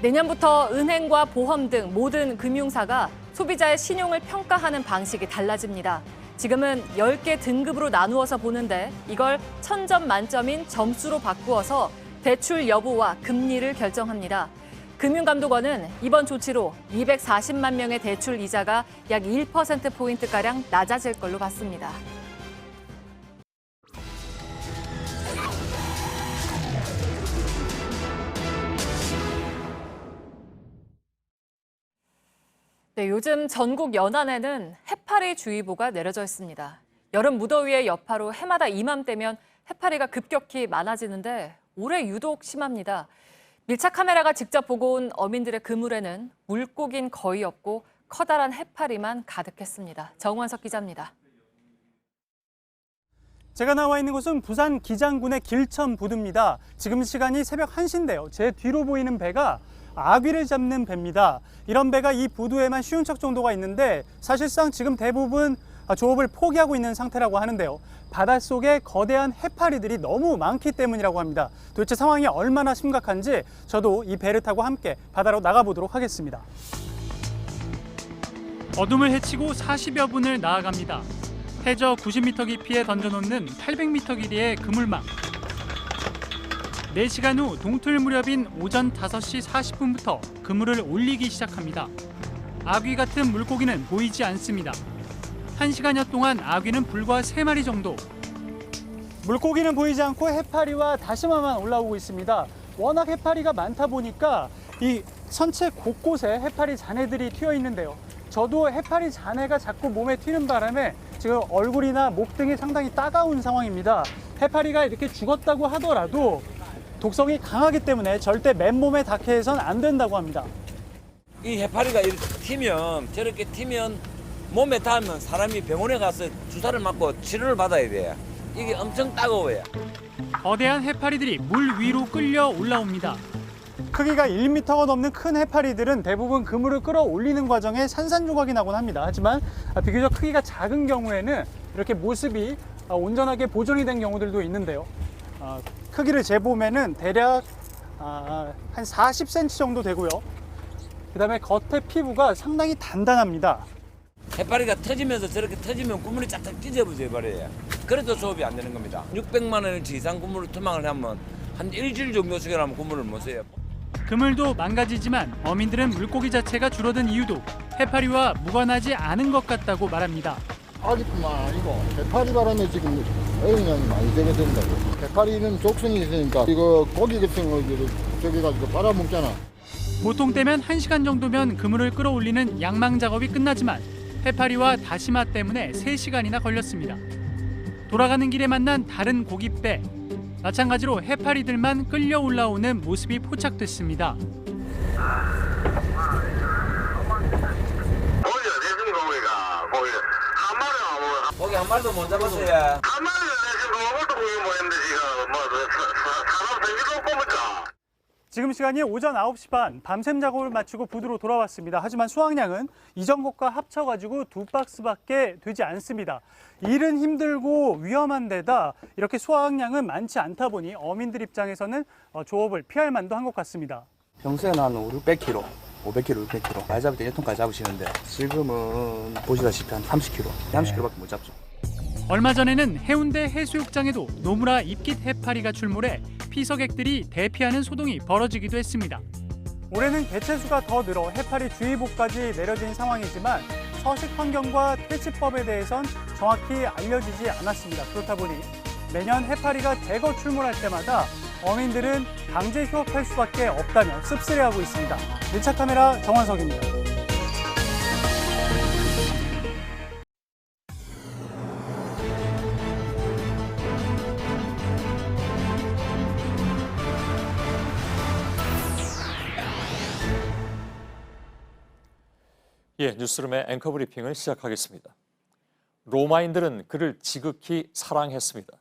내년부터 은행과 보험 등 모든 금융사가 소비자의 신용을 평가하는 방식이 달라집니다. 지금은 10개 등급으로 나누어서 보는데 이걸 1000점 만점인 점수로 바꾸어서 대출 여부와 금리를 결정합니다. 금융감독원은 이번 조치로 240만 명의 대출 이자가 약 1%포인트가량 낮아질 걸로 봤습니다. 네, 요즘 전국 연안에는 해파리 주의보가 내려져 있습니다. 여름 무더위의 여파로 해마다 이맘때면 해파리가 급격히 많아지는데 올해 유독 심합니다. 밀착 카메라가 직접 보고 온 어민들의 그물에는 물고기는 거의 없고 커다란 해파리만 가득했습니다. 정원석 기자입니다. 제가 나와 있는 곳은 부산 기장군의 길천 부두입니다. 지금 시간이 새벽 1시인데요. 제 뒤로 보이는 배가 아귀를 잡는 배입니다. 이런 배가 이 부두에만 50척 정도가 있는데 사실상 지금 대부분 조업을 포기하고 있는 상태라고 하는데요. 바닷속에 거대한 해파리들이 너무 많기 때문이라고 합니다. 도대체 상황이 얼마나 심각한지 저도 이 배를 타고 함께 바다로 나가보도록 하겠습니다. 어둠을 헤치고 40여 분을 나아갑니다. 해저 90m 깊이에 던져놓는 800m 길이의 그물망. 4시간 후 동틀 무렵인 오전 5시 40분부터 그물을 올리기 시작합니다. 아귀 같은 물고기는 보이지 않습니다. 1시간여 동안 아귀는 불과 3마리 정도. 물고기는 보이지 않고 해파리와 다시마만 올라오고 있습니다. 워낙 해파리가 많다 보니까 이 선체 곳곳에 해파리 잔해들이 튀어 있는데요. 저도 해파리 잔해가 자꾸 몸에 튀는 바람에 지금 얼굴이나 목 등이 상당히 따가운 상황입니다. 해파리가 이렇게 죽었다고 하더라도 독성이 강하기 때문에 절대 맨몸에 닿게 해서는 안 된다고 합니다. 이 해파리가 이렇게 튀면 저렇게 튀면 몸에 닿으면 사람이 병원에 가서 주사를 맞고 치료를 받아야 돼요. 이게 엄청 따가워요. 거대한 해파리들이 물 위로 끌려 올라옵니다. 크기가 1m가 넘는 큰 해파리들은 대부분 그물을 끌어올리는 과정에 산산조각이 나곤 합니다. 하지만 비교적 크기가 작은 경우에는 이렇게 모습이 온전하게 보존이 된 경우들도 있는데요. 크기를 재보면은 대략 한 40cm 정도 되고요. 그다음에 겉에 피부가 상당히 단단합니다. 해파리가 터지면서 저렇게 터지면 그물이 쫙쫙 찢어져 버려요. 그래도 조업이 안 되는 겁니다. 600만 원어치 이상 그물을 투망을 하면 한 일주일 정도 수결하면 그물을 못 써요. 그물도 망가지지만 어민들은 물고기 자체가 줄어든 이유도 해파리와 무관하지 않은 것 같다고 말합니다. 아직뿐만 아니고 해파리 바람에 지금 어영량이 많이 되게 된다고. 해파리는 독성이 있으니까 이거 고기 같은 거 저기 가지고 빨아먹잖아. 보통 때면 1시간 정도면 그물을 끌어올리는 양망 작업이 끝나지만 해파리와 다시마 때문에 3시간이나 걸렸습니다. 돌아가는 길에 만난 다른 고깃배. 마찬가지로 해파리들만 끌려 올라오는 모습이 포착됐습니다. 고기 한 마리도 못 잡았어요. 한 마리는 지금 아무것도 구경 못했는데 지금 사람 생기도 꼽을까? 지금 시간이 오전 9시 반, 밤샘 작업을 마치고 부두로 돌아왔습니다. 하지만 수확량은 이전 것과 합쳐가지고 2박스밖에 되지 않습니다. 일은 힘들고 위험한 데다 이렇게 수확량은 많지 않다 보니 어민들 입장에서는 조업을 피할 만도 한 것 같습니다. 평소에는 한 600kg, 500kg, 600kg 많이 잡을 때 1톤까지 잡으시는데 지금은 보시다시피 한 30kg, 30kg밖에 못 잡죠. 얼마 전에는 해운대 해수욕장에도 노무라 입깃 해파리가 출몰해 피서객들이 대피하는 소동이 벌어지기도 했습니다. 올해는 개체수가 더 늘어 해파리 주의보까지 내려진 상황이지만 서식 환경과 퇴치법에 대해선 정확히 알려지지 않았습니다. 그렇다 보니 매년 해파리가 대거 출몰할 때마다 어민들은 강제 휴업할 수밖에 없다며 씁쓸해하고 있습니다. 밀착 카메라 정원석입니다. 예, 뉴스룸의 앵커 브리핑을 시작하겠습니다. 로마인들은 그를 지극히 사랑했습니다.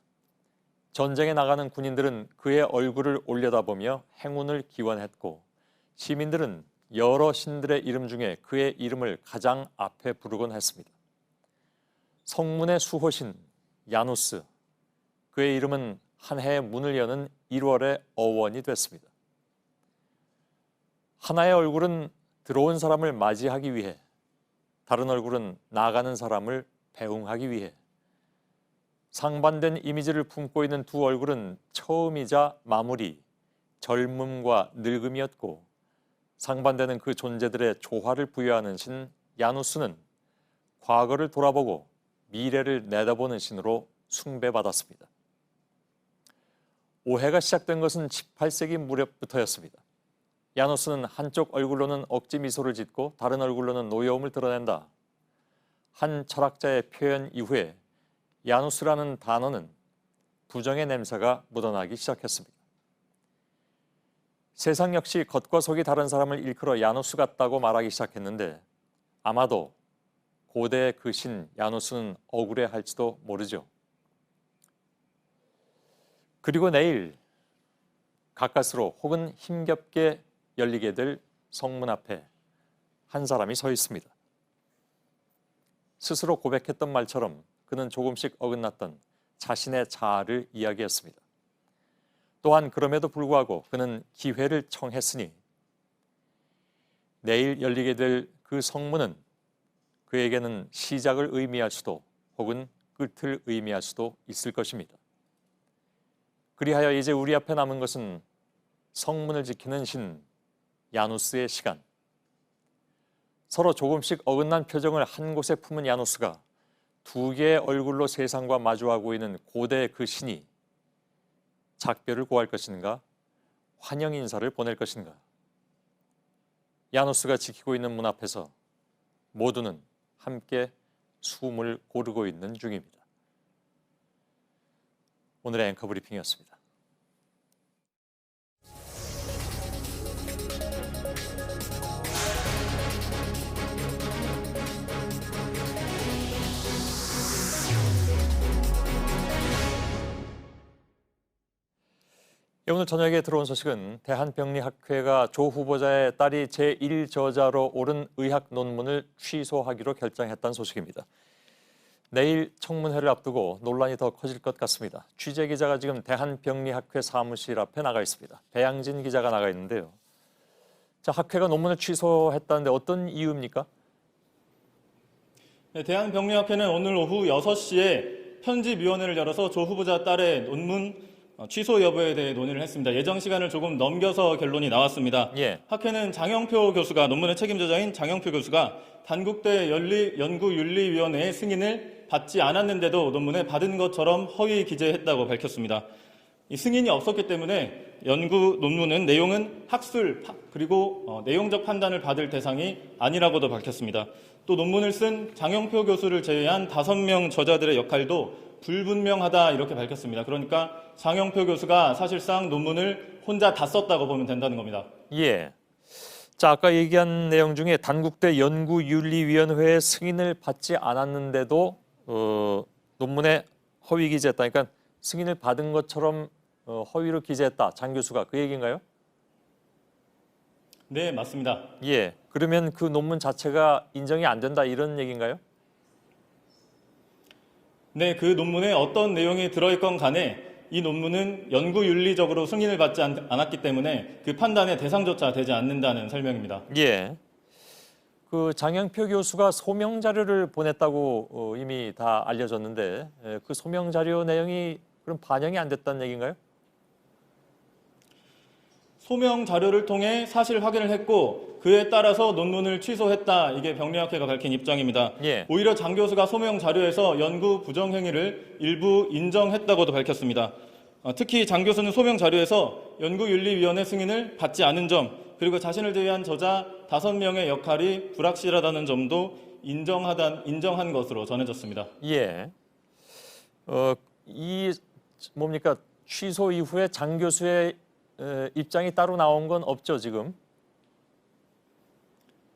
전쟁에 나가는 군인들은 그의 얼굴을 올려다보며 행운을 기원했고 시민들은 여러 신들의 이름 중에 그의 이름을 가장 앞에 부르곤 했습니다. 성문의 수호신 야누스, 그의 이름은 한 해의 문을 여는 1월의 어원이 됐습니다. 하나의 얼굴은 들어온 사람을 맞이하기 위해, 다른 얼굴은 나가는 사람을 배웅하기 위해, 상반된 이미지를 품고 있는 두 얼굴은 처음이자 마무리, 젊음과 늙음이었고 상반되는 그 존재들의 조화를 부여하는 신 야누스는 과거를 돌아보고 미래를 내다보는 신으로 숭배받았습니다. 오해가 시작된 것은 18세기 무렵부터였습니다. 야누스는 한쪽 얼굴로는 억지 미소를 짓고 다른 얼굴로는 노여움을 드러낸다. 한 철학자의 표현 이후에 야누스라는 단어는 부정의 냄새가 묻어나기 시작했습니다. 세상 역시 겉과 속이 다른 사람을 일컬어 야누스 같다고 말하기 시작했는데 아마도 고대의 그 신 야누스는 억울해할지도 모르죠. 그리고 내일 가까스로 혹은 힘겹게 열리게 될 성문 앞에 한 사람이 서 있습니다. 스스로 고백했던 말처럼 그는 조금씩 어긋났던 자신의 자아를 이야기했습니다. 또한 그럼에도 불구하고 그는 기회를 청했으니 내일 열리게 될 그 성문은 그에게는 시작을 의미할 수도 혹은 끝을 의미할 수도 있을 것입니다. 그리하여 이제 우리 앞에 남은 것은 성문을 지키는 신 야누스의 시간. 서로 조금씩 어긋난 표정을 한 곳에 품은 야누스가 두 개의 얼굴로 세상과 마주하고 있는 고대의 그 신이 작별을 고할 것인가? 환영 인사를 보낼 것인가? 야누스가 지키고 있는 문 앞에서 모두는 함께 숨을 고르고 있는 중입니다. 오늘의 앵커 브리핑이었습니다. 오늘 저녁에 들어온 소식은 대한병리학회가 조 후보자의 딸이 제1저자로 오른 의학 논문을 취소하기로 결정했다는 소식입니다. 내일 청문회를 앞두고 논란이 더 커질 것 같습니다. 취재 기자가 지금 대한병리학회 사무실 앞에 나가 있습니다. 배양진 기자가 나가 있는데요. 자, 학회가 논문을 취소했다는데 어떤 이유입니까? 네, 대한병리학회는 오늘 오후 6시에 편집위원회를 열어서 조 후보자 딸의 논문 취소 여부에 대해 논의를 했습니다. 예정 시간을 조금 넘겨서 결론이 나왔습니다. 예. 학회는 장영표 교수가, 논문의 책임저자인 장영표 교수가 단국대 연구윤리위원회의 승인을 받지 않았는데도 논문에 받은 것처럼 허위 기재했다고 밝혔습니다. 이 승인이 없었기 때문에 연구 논문은 내용은 학술 그리고 내용적 판단을 받을 대상이 아니라고도 밝혔습니다. 또 논문을 쓴 장영표 교수를 제외한 5명 저자들의 역할도 불분명하다 이렇게 밝혔습니다. 그러니까 장영표 교수가 사실상 논문을 혼자 다 썼다고 보면 된다는 겁니다. 예. 자, 아까 얘기한 내용 중에 단국대 연구윤리위원회의 승인을 받지 않았는데도 논문에 허위 기재했다. 그러니까 승인을 받은 것처럼 허위로 기재했다. 장 교수가 그 얘기인가요? 네, 맞습니다. 예. 그러면 그 논문 자체가 인정이 안 된다 이런 얘기인가요? 네, 그 논문에 어떤 내용이 들어있건 간에 이 논문은 연구윤리적으로 승인을 받지 않았기 때문에 그 판단의 대상조차 되지 않는다는 설명입니다. 예. 그 장영표 교수가 소명 자료를 보냈다고 이미 다 알려졌는데 그 소명 자료 내용이 그럼 반영이 안 됐다는 얘기인가요? 소명 자료를 통해 사실 확인을 했고 그에 따라서 논문을 취소했다. 이게 병리학회가 밝힌 입장입니다. 예. 오히려 장 교수가 소명 자료에서 연구 부정 행위를 일부 인정했다고도 밝혔습니다. 특히 장 교수는 소명 자료에서 연구윤리위원회 승인을 받지 않은 점 그리고 자신을 제외한 저자 5명의 역할이 불확실하다는 점도 인정한 것으로 전해졌습니다. 예. 이 뭡니까 취소 이후에 장 교수의 입장이 따로 나온 건 없죠 지금?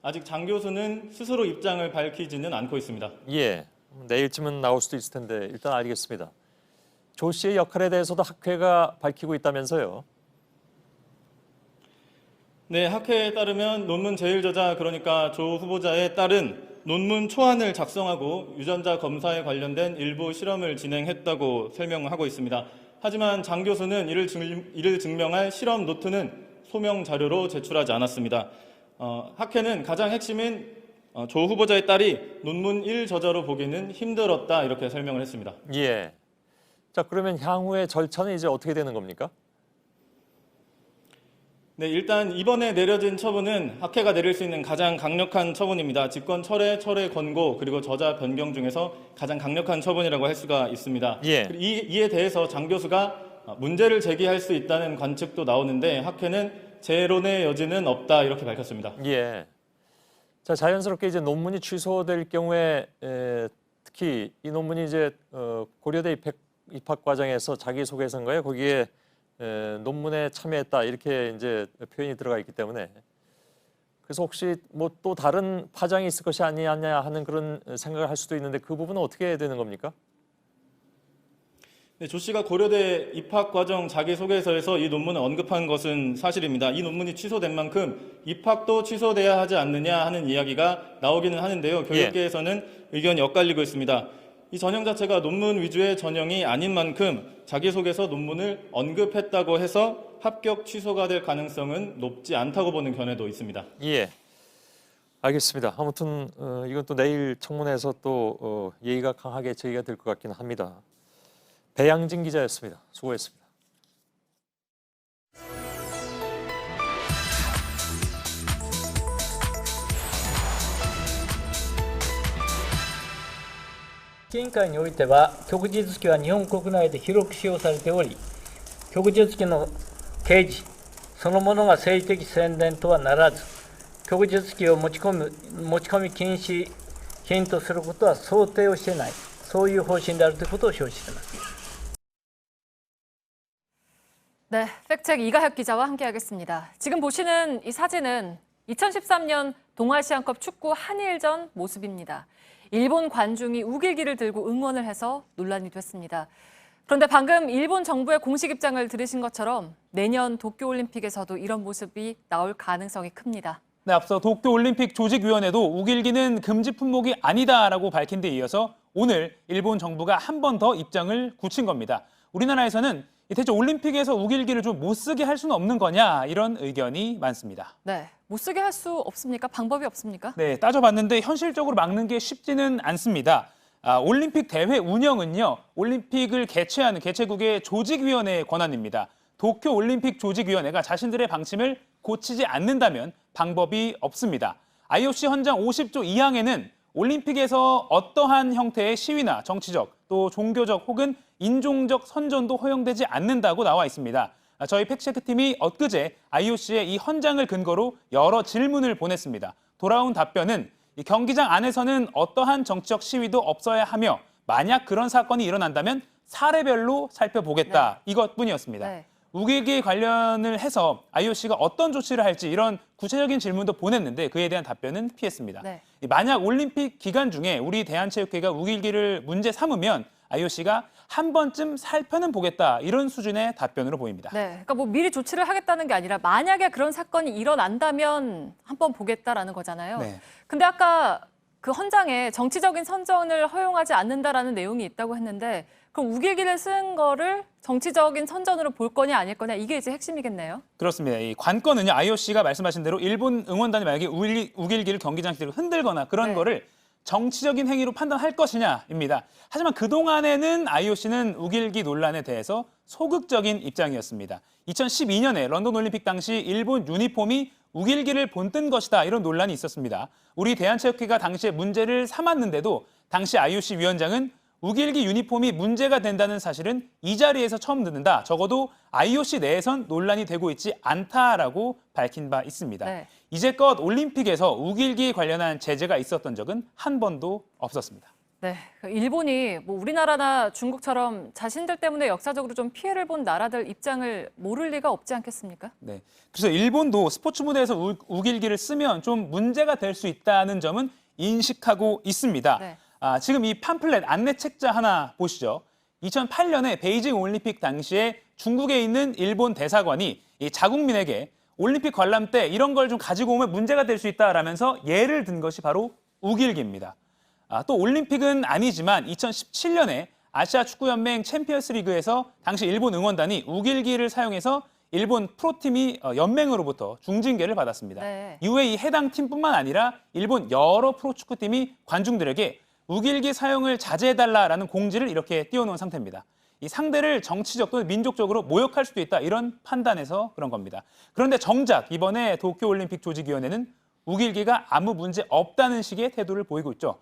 아직 장 교수는 스스로 입장을 밝히지는 않고 있습니다. 예, 내일쯤은 나올 수도 있을 텐데 일단 알겠습니다. 조 씨의 역할에 대해서도 학회가 밝히고 있다면서요? 네, 학회에 따르면 논문 제1저자 그러니까 조 후보자의 딸은 논문 초안을 작성하고 유전자 검사에 관련된 일부 실험을 진행했다고 설명하고 있습니다. 하지만 장 교수는 이를 증명할 실험 노트는 소명 자료로 제출하지 않았습니다. 학회는 가장 핵심인 조 후보자의 딸이 논문 1저자로 보기는 힘들었다 이렇게 설명을 했습니다. 예. 자, 그러면 향후의 절차는 이제 어떻게 되는 겁니까? 네, 일단 이번에 내려진 처분은 학회가 내릴 수 있는 가장 강력한 처분입니다. 직권 철회, 철회 권고, 그리고 저자 변경 중에서 가장 강력한 처분이라고 할 수가 있습니다. 예. 이에 대해서 장 교수가 문제를 제기할 수 있다는 관측도 나오는데 학회는 재론의 여지는 없다 이렇게 밝혔습니다. 예. 자, 자연스럽게 이제 논문이 취소될 경우에 특히 이 논문이 이제 고려대 입학 과정에서 자기소개서인가요? 거기에 논문에 참여했다 이렇게 이제 표현이 들어가 있기 때문에 그래서 혹시 뭐 또 다른 파장이 있을 것이 아니냐 하는 그런 생각을 할 수도 있는데 그 부분은 어떻게 해야 되는 겁니까? 네, 조 씨가 고려대 입학 과정 자기소개서에서 이 논문을 언급한 것은 사실입니다. 이 논문이 취소된 만큼 입학도 취소돼야 하지 않느냐 하는 이야기가 나오기는 하는데요. 교육계에서는 의견이 엇갈리고 있습니다. 이 전형 자체가 논문 위주의 전형이 아닌 만큼 자기소개서 논문을 언급했다고 해서 합격 취소가 될 가능성은 높지 않다고 보는 견해도 있습니다. 예, 알겠습니다. 아무튼 이건 또 내일 청문회에서 또 예의가 강하게 제기가 될 것 같기는 합니다. 배양진 기자였습니다. 수고했습니다.委員会においては、旭日旗は日本国内で広く使用されており、旭日旗の掲示そのものが政治的宣伝とはならず、旭日旗を持ち込み禁止品とすることは想定をしていない、そういう方針であるということを承知しています。 네, 팩트체크 이가혁 기자와 함께하겠습니다. 지금 보시는 이 사진은 2013년 동아시안컵 축구 한일전 모습입니다. 일본 관중이 우길기를 들고 응원을 해서 논란이 됐습니다. 그런데 방금 일본 정부의 공식 입장을 들으신 것처럼 내년 도쿄올림픽에서도 이런 모습이 나올 가능성이 큽니다. 네, 앞서 도쿄올림픽 조직위원회도 우길기는 금지 품목이 아니다라고 밝힌 데 이어서 오늘 일본 정부가 한 번 더 입장을 굳힌 겁니다. 우리나라에서는 대체 올림픽에서 우길기를 좀 못 쓰게 할 수는 없는 거냐 이런 의견이 많습니다. 네, 못 쓰게 할 수 없습니까? 방법이 없습니까? 네, 따져봤는데 현실적으로 막는 게 쉽지는 않습니다. 올림픽 대회 운영은요, 올림픽을 개최하는 개최국의 조직위원회의 권한입니다. 도쿄올림픽 조직위원회가 자신들의 방침을 고치지 않는다면 방법이 없습니다. IOC 헌장 50조 2항에는 올림픽에서 어떠한 형태의 시위나 정치적 또 종교적 혹은 인종적 선전도 허용되지 않는다고 나와 있습니다. 저희 팩트체크팀이 엊그제 IOC에 이 헌장을 근거로 여러 질문을 보냈습니다. 돌아온 답변은 이 경기장 안에서는 어떠한 정치적 시위도 없어야 하며 만약 그런 사건이 일어난다면 사례별로 살펴보겠다. 네. 이것뿐이었습니다. 네. 우길기 관련을 해서 IOC가 어떤 조치를 할지 이런 구체적인 질문도 보냈는데 그에 대한 답변은 피했습니다. 네. 만약 올림픽 기간 중에 우리 대한체육회가 우길기를 문제 삼으면 IOC가 한 번쯤 살펴는 보겠다 이런 수준의 답변으로 보입니다. 네, 그러니까 뭐 미리 조치를 하겠다는 게 아니라 만약에 그런 사건이 일어난다면 한번 보겠다라는 거잖아요. 네. 근데 아까 그 헌장에 정치적인 선전을 허용하지 않는다라는 내용이 있다고 했는데 그럼 우길기를 쓴 거를 정치적인 선전으로 볼 거냐 아닐 거냐 이게 이제 핵심이겠네요. 그렇습니다. 이 관건은요. IOC가 말씀하신 대로 일본 응원단이 만약에 우길기를 경기장식으로 흔들거나 그런 거를 정치적인 행위로 판단할 것이냐입니다. 하지만 그동안에는 IOC는 우길기 논란에 대해서 소극적인 입장이었습니다. 2012년에 런던 올림픽 당시 일본 유니폼이 우길기를 본뜬 것이다 이런 논란이 있었습니다. 우리 대한체육회가 당시에 문제를 삼았는데도 당시 IOC 위원장은 우길기 유니폼이 문제가 된다는 사실은 이 자리에서 처음 듣는다. 적어도 IOC 내에선 논란이 되고 있지 않다라고 밝힌 바 있습니다. 네. 이제껏 올림픽에서 우길기 관련한 제재가 있었던 적은 한 번도 없었습니다. 네, 일본이 뭐 우리나라나 중국처럼 자신들 때문에 역사적으로 좀 피해를 본 나라들 입장을 모를 리가 없지 않겠습니까? 네, 그래서 일본도 스포츠 무대에서 우길기를 쓰면 좀 문제가 될 수 있다는 점은 인식하고 있습니다. 네. 지금 이 팜플렛 안내 책자 하나 보시죠. 2008년에 베이징 올림픽 당시에 중국에 있는 일본 대사관이 이 자국민에게 올림픽 관람 때 이런 걸 좀 가지고 오면 문제가 될 수 있다라면서 예를 든 것이 바로 우길기입니다. 또 올림픽은 아니지만 2017년에 아시아 축구연맹 챔피언스 리그에서 당시 일본 응원단이 우길기를 사용해서 일본 프로팀이 연맹으로부터 중징계를 받았습니다. 네. 이후에 이 해당 팀뿐만 아니라 일본 여러 프로축구팀이 관중들에게 우길기 사용을 자제해달라라는 공지를 이렇게 띄워놓은 상태입니다. 이 상대를 정치적 또는 민족적으로 모욕할 수도 있다 이런 판단에서 그런 겁니다. 그런데 정작 이번에 도쿄올림픽 조직위원회는 우길기가 아무 문제 없다는 식의 태도를 보이고 있죠.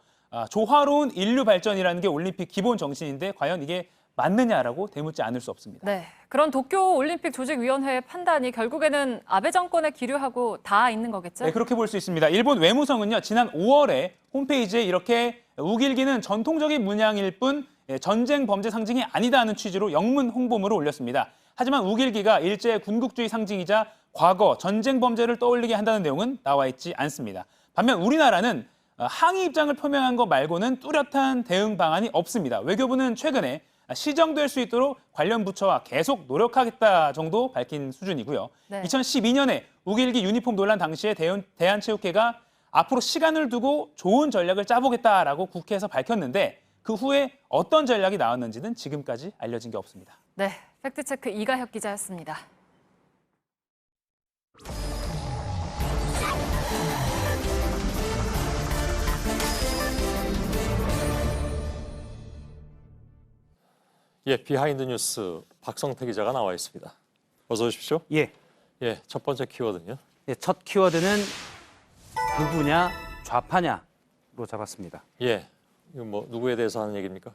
조화로운 인류 발전이라는 게 올림픽 기본 정신인데 과연 이게 맞느냐라고 되묻지 않을 수 없습니다. 네, 그런 도쿄올림픽 조직위원회의 판단이 결국에는 아베 정권에 기류하고 다 있는 거겠죠? 네, 그렇게 볼 수 있습니다. 일본 외무성은요, 지난 5월에 홈페이지에 이렇게 우길기는 전통적인 문양일 뿐 전쟁 범죄 상징이 아니다는 취지로 영문 홍보물을 올렸습니다. 하지만 우길기가 일제 군국주의 상징이자 과거 전쟁 범죄를 떠올리게 한다는 내용은 나와 있지 않습니다. 반면 우리나라는 항의 입장을 표명한 것 말고는 뚜렷한 대응 방안이 없습니다. 외교부는 최근에 시정될 수 있도록 관련 부처와 계속 노력하겠다 정도 밝힌 수준이고요. 네. 2012년에 우길기 유니폼 논란 당시에 대한체육회가 앞으로 시간을 두고 좋은 전략을 짜보겠다라고 국회에서 밝혔는데 그 후에 어떤 전략이 나왔는지는 지금까지 알려진 게 없습니다. 네, 팩트체크 이가혁 기자였습니다. 예, 비하인드 뉴스 박성태 기자가 나와 있습니다. 어서 오십시오. 예. 예, 첫 번째 키워드는요. 예, 첫 키워드는 극우냐 좌파냐로 잡았습니다. 예, 이거 뭐 누구에 대해서 하는 얘기입니까?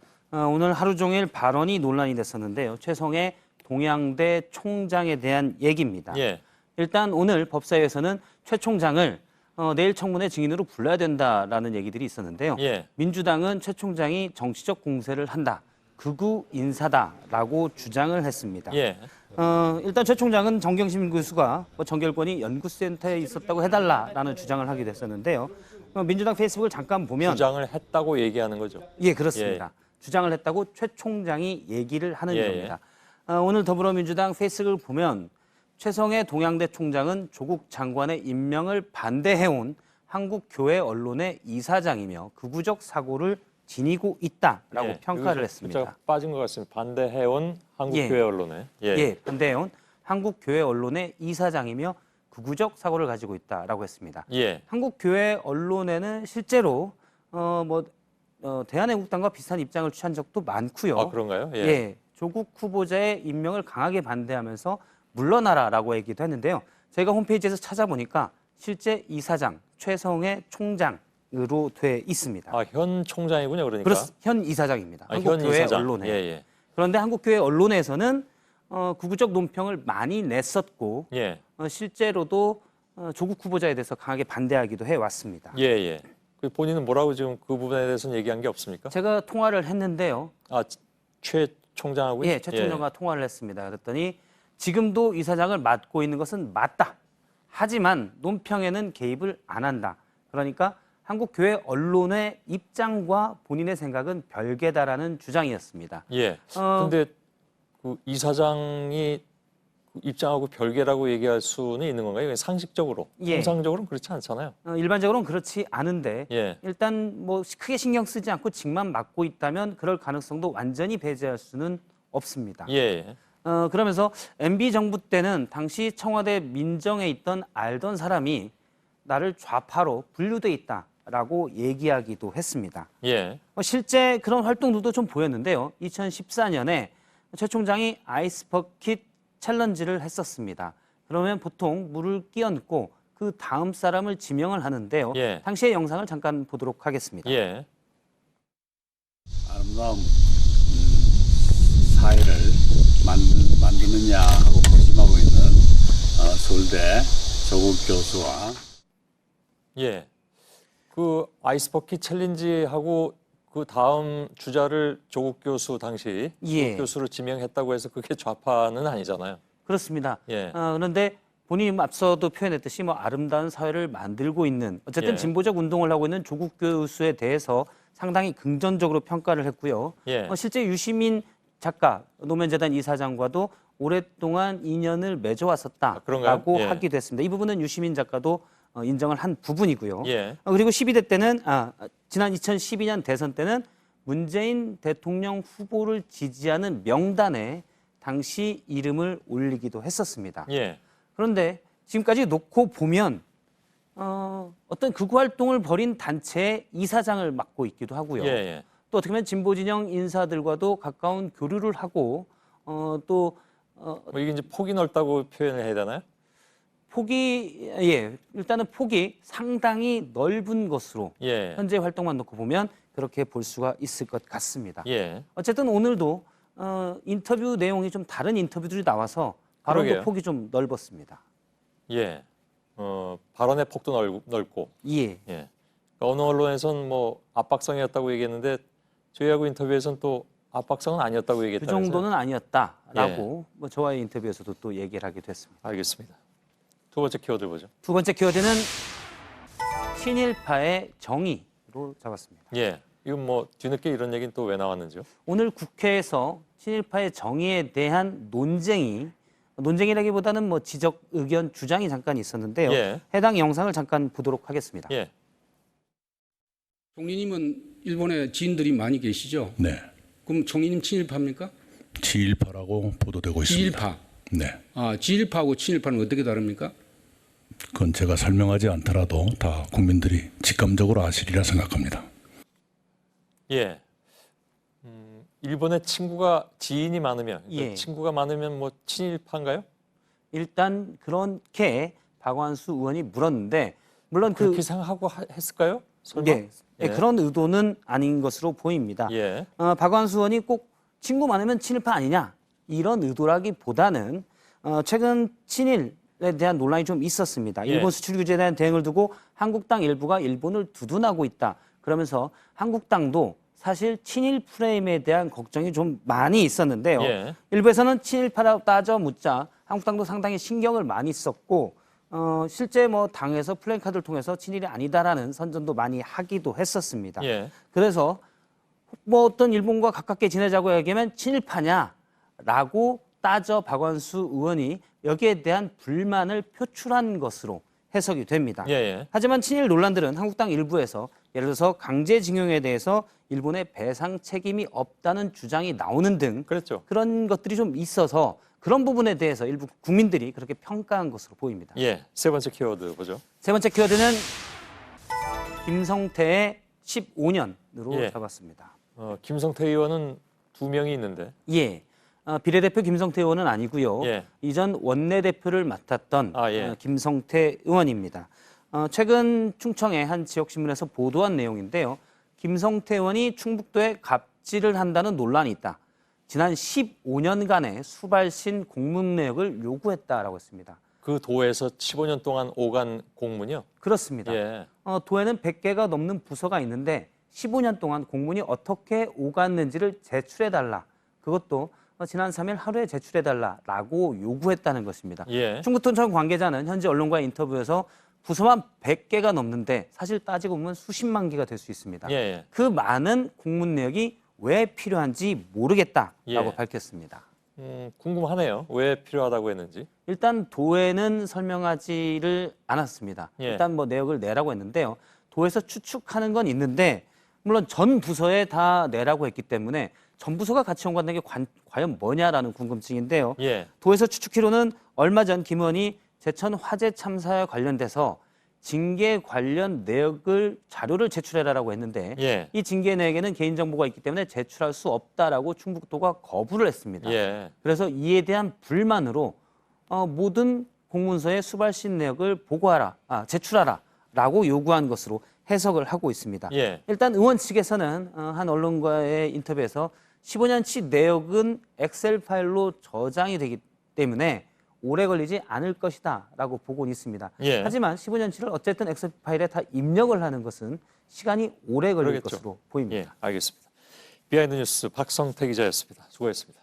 오늘 하루 종일 발언이 논란이 됐었는데요. 최성해 동양대 총장에 대한 얘기입니다. 예. 일단 오늘 법사위에서는 최 총장을 내일 청문회 증인으로 불러야 된다라는 얘기들이 있었는데요. 예. 민주당은 최 총장이 정치적 공세를 한다. 극우 인사다라고 주장을 했습니다. 예. 일단 최 총장은 정경심 교수가 정결권이 연구센터에 있었다고 해달라라는 주장을 하기도 했었는데요. 민주당 페이스북을 잠깐 보면 주장을 했다고 얘기하는 거죠. 예, 그렇습니다. 주장을 했다고 최 총장이 얘기를 하는 예, 겁니다. 오늘 더불어민주당 페이스북을 보면 최성해 동양대 총장은 조국 장관의 임명을 반대해온 한국교회 언론의 이사장이며 극우적 사고를 지니고 있다라고 예, 평가를 했습니다. 제가 빠진 것 같습니다. 반대해온 한국교회 언론에. 예, 반대해온 한국교회 언론의 이사장이며 극우적 사고를 가지고 있다라고 했습니다. 예. 한국교회 언론에는 실제로 대한애국당과 비슷한 입장을 취한 적도 많고요. 아, 그런가요? 예. 예, 조국 후보자의 임명을 강하게 반대하면서 물러나라라고 얘기도 했는데요. 저희가 홈페이지에서 찾아보니까 실제 이사장 최성해 총장으로 돼 있습니다. 아, 현 총장이군요, 그러니까. 현 이사장입니다. 아, 한국교회 현 이사장. 언론에. 예, 예. 그런데 한국교회 언론에서는 극우적 논평을 많이 냈었고 예. 실제로도 조국 후보자에 대해서 강하게 반대하기도 해왔습니다. 예, 예. 본인은 뭐라고 지금 그 부분에 대해서는 얘기한 게 없습니까? 제가 통화를 했는데요. 아, 최 총장하고요? 예, 최 총장과 통화를 했습니다. 그랬더니 지금도 이사장을 맡고 있는 것은 맞다. 하지만 논평에는 개입을 안 한다. 그러니까 한국교회 언론의 입장과 본인의 생각은 별개다라는 주장이었습니다. 예. 근데 그 이사장이 입장하고 별개라고 얘기할 수는 있는 건가요? 상식적으로, 예. 통상적으로는 그렇지 않잖아요. 일반적으로는 그렇지 않은데 예. 일단 뭐 크게 신경 쓰지 않고 직만 맡고 있다면 그럴 가능성도 완전히 배제할 수는 없습니다. 예. 그러면서 MB 정부 때는 당시 청와대 민정에 있던 알던 사람이 나를 좌파로 분류돼 있다라고 얘기하기도 했습니다. 예. 실제 그런 활동들도 좀 보였는데요. 2014년에 최 총장이 아이스 버킷 챌린지를 했었습니다. 그러면 보통 물을 끼얹고 그 다음 사람을 지명을 하는데요. 예. 당시의 영상을 잠깐 보도록 하겠습니다. 예. 아름다운 사회를 만드느냐 하고 고심하고 있는 서울대 조국 교수와 예. 그 아이스버킷 챌린지하고 그 다음 주자를 조국 교수 당시 예. 조국 교수를 지명했다고 해서 그게 좌파는 아니잖아요. 그렇습니다. 예. 그런데 본인이 앞서도 표현했듯이 뭐 아름다운 사회를 만들고 있는 어쨌든 예. 진보적 운동을 하고 있는 조국 교수에 대해서 상당히 긍정적으로 평가를 했고요. 예. 실제 유시민 작가 노면재단 이사장과도 오랫동안 인연을 맺어왔었다라고 그런가요? 예. 하기도 했습니다. 이 부분은 유시민 작가도 인정을 한 부분이고요. 예. 그리고 12대 때는 지난 2012년 대선 때는 문재인 대통령 후보를 지지하는 명단에 당시 이름을 올리기도 했었습니다. 예. 그런데 지금까지 놓고 보면 어떤 극우 활동을 벌인 단체의 이사장을 맡고 있기도 하고요. 예. 또 어떻게 보면 진보 진영 인사들과도 가까운 교류를 하고 또 이게 이제 폭이 넓다고 표현을 해야 되나요? 일단은 폭이 상당히 넓은 것으로 현재 활동만 놓고 보면 그렇게 볼 수가 있을 것 같습니다. 어쨌든 오늘도 인터뷰 내용이 좀 다른 인터뷰들이 나와서 발언도 폭이 좀 넓었습니다. 발언의 폭도 넓고. 그러니까 어느 언론에서는 뭐 압박성이었다고 얘기했는데 저희하고 인터뷰에서는 또 압박성은 아니었다고 얘기했다. 그 정도는 아니었다라고 뭐 저와의 인터뷰에서도 또 얘기를 하게 됐습니다. 알겠습니다. 두 번째 키워드 보죠. 두 번째 키워드는 친일파의 정의로 잡았습니다. 이건 뭐 뒤늦게 이런 얘기는 또 왜 나왔는지요? 오늘 국회에서 친일파의 정의에 대한 논쟁이라기보다는 뭐 지적, 의견, 주장이 잠깐 있었는데요. 해당 영상을 잠깐 보도록 하겠습니다. 총리님은 일본에 지인들이 많이 계시죠? 네. 그럼 총리님 친일파입니까? 지일파라고 보도되고 있습니다. 지일파. 네. 지일파하고 친일파는 어떻게 다릅니까? 그건 제가 설명하지 않더라도 다 국민들이 직감적으로 아시리라 생각합니다. 일본에 지인이 많으면 친구가 많으면 뭐 친일파인가요? 일단 그렇게 박완수 의원이 물었는데 물론 그렇게 생각하고 했을까요? 설마? 그런 의도는 아닌 것으로 보입니다. 박완수 의원이 꼭 친구 많으면 친일파 아니냐 이런 의도라기보다는 최근 친일에 대한 논란이 좀 있었습니다. 일본 수출 규제에 대한 대응을 두고 한국당 일부가 일본을 두둔하고 있다. 그러면서 한국당도 사실 친일 프레임에 대한 걱정이 좀 많이 있었는데요. 일부에서는 친일파라고 따져 묻자 한국당도 상당히 신경을 많이 썼고 실제 뭐 당에서 플래카드를 통해서 친일이 아니다라는 선전도 많이 하기도 했었습니다. 그래서 뭐 어떤 일본과 가깝게 지내자고 얘기하면 친일파냐라고 따져 박완수 의원이 여기에 대한 불만을 표출한 것으로 해석이 됩니다. 하지만 친일 논란들은 한국당 일부에서 예를 들어서 강제징용에 대해서 일본의 배상 책임이 없다는 주장이 나오는 등 그런 것들이 좀 있어서 그런 부분에 대해서 일부 국민들이 그렇게 평가한 것으로 보입니다. 세 번째 키워드 보죠. 세 번째 키워드는 김성태의 15년으로 잡았습니다. 김성태 의원은 2명이 있는데. 비례대표 김성태 의원은 아니고요. 이전 원내대표를 맡았던 김성태 의원입니다. 최근 충청의 한 지역신문에서 보도한 내용인데요. 김성태 의원이 충북도에 갑질을 한다는 논란이 있다. 지난 15년간의 수발신 공문 내역을 요구했다라고 했습니다. 그 도에서 15년 동안 오간 공문이요? 그렇습니다. 도에는 100개가 넘는 부서가 있는데 15년 동안 공문이 어떻게 오갔는지를 제출해달라. 그것도 지난 3일 하루에 제출해달라라고 요구했다는 것입니다. 충북도청 관계자는 현지 언론과의 인터뷰에서 부서만 100개가 넘는데 사실 따지고 보면 수십만 개가 될 수 있습니다. 그 많은 공문 내역이 왜 필요한지 모르겠다라고 밝혔습니다. 궁금하네요. 왜 필요하다고 했는지. 일단 도에는 설명하지를 않았습니다. 일단 뭐 내역을 내라고 했는데요. 도에서 추측하는 건 있는데 물론 전 부서에 다 내라고 했기 때문에 전 부서가 같이 연관된 게 과연 뭐냐라는 궁금증인데요. 도에서 추측키로는 얼마 전 김 의원이 제천 화재 참사와 관련돼서 징계 관련 자료를 제출해라라고 했는데 이 징계 내역에는 개인정보가 있기 때문에 제출할 수 없다라고 충북도가 거부를 했습니다. 그래서 이에 대한 불만으로 모든 공문서에 수발신 내역을 제출하라라고 요구한 것으로 해석을 하고 있습니다. 일단 의원 측에서는 한 언론과의 인터뷰에서 15년치 내역은 엑셀 파일로 저장이 되기 때문에 오래 걸리지 않을 것이다 라고 보고는 있습니다. 하지만 15년치를 어쨌든 엑셀 파일에 다 입력을 하는 것은 시간이 오래 걸릴 것으로 보입니다. 알겠습니다. 비하인드 뉴스 박성태 기자였습니다. 수고했습니다.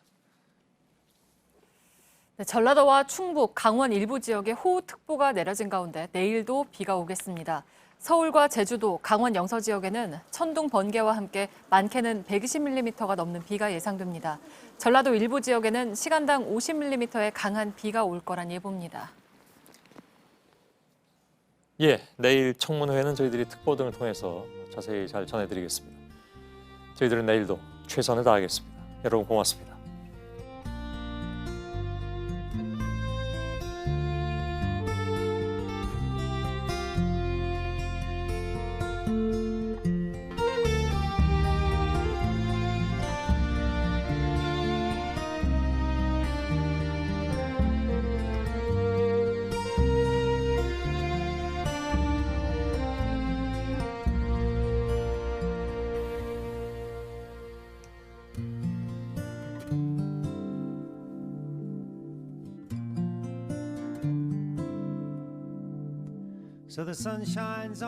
전라도와 충북, 강원 일부 지역에 호우특보가 내려진 가운데 내일도 비가 오겠습니다. 서울과 제주도, 강원 영서 지역에는 천둥, 번개와 함께 많게는 120mm가 넘는 비가 예상됩니다. 전라도 일부 지역에는 시간당 50mm의 강한 비가 올 거란 예보입니다. 내일 청문회는 저희들이 특보 등을 통해서 자세히 잘 전해드리겠습니다. 저희들은 내일도 최선을 다하겠습니다. 여러분 고맙습니다. so the sun shines on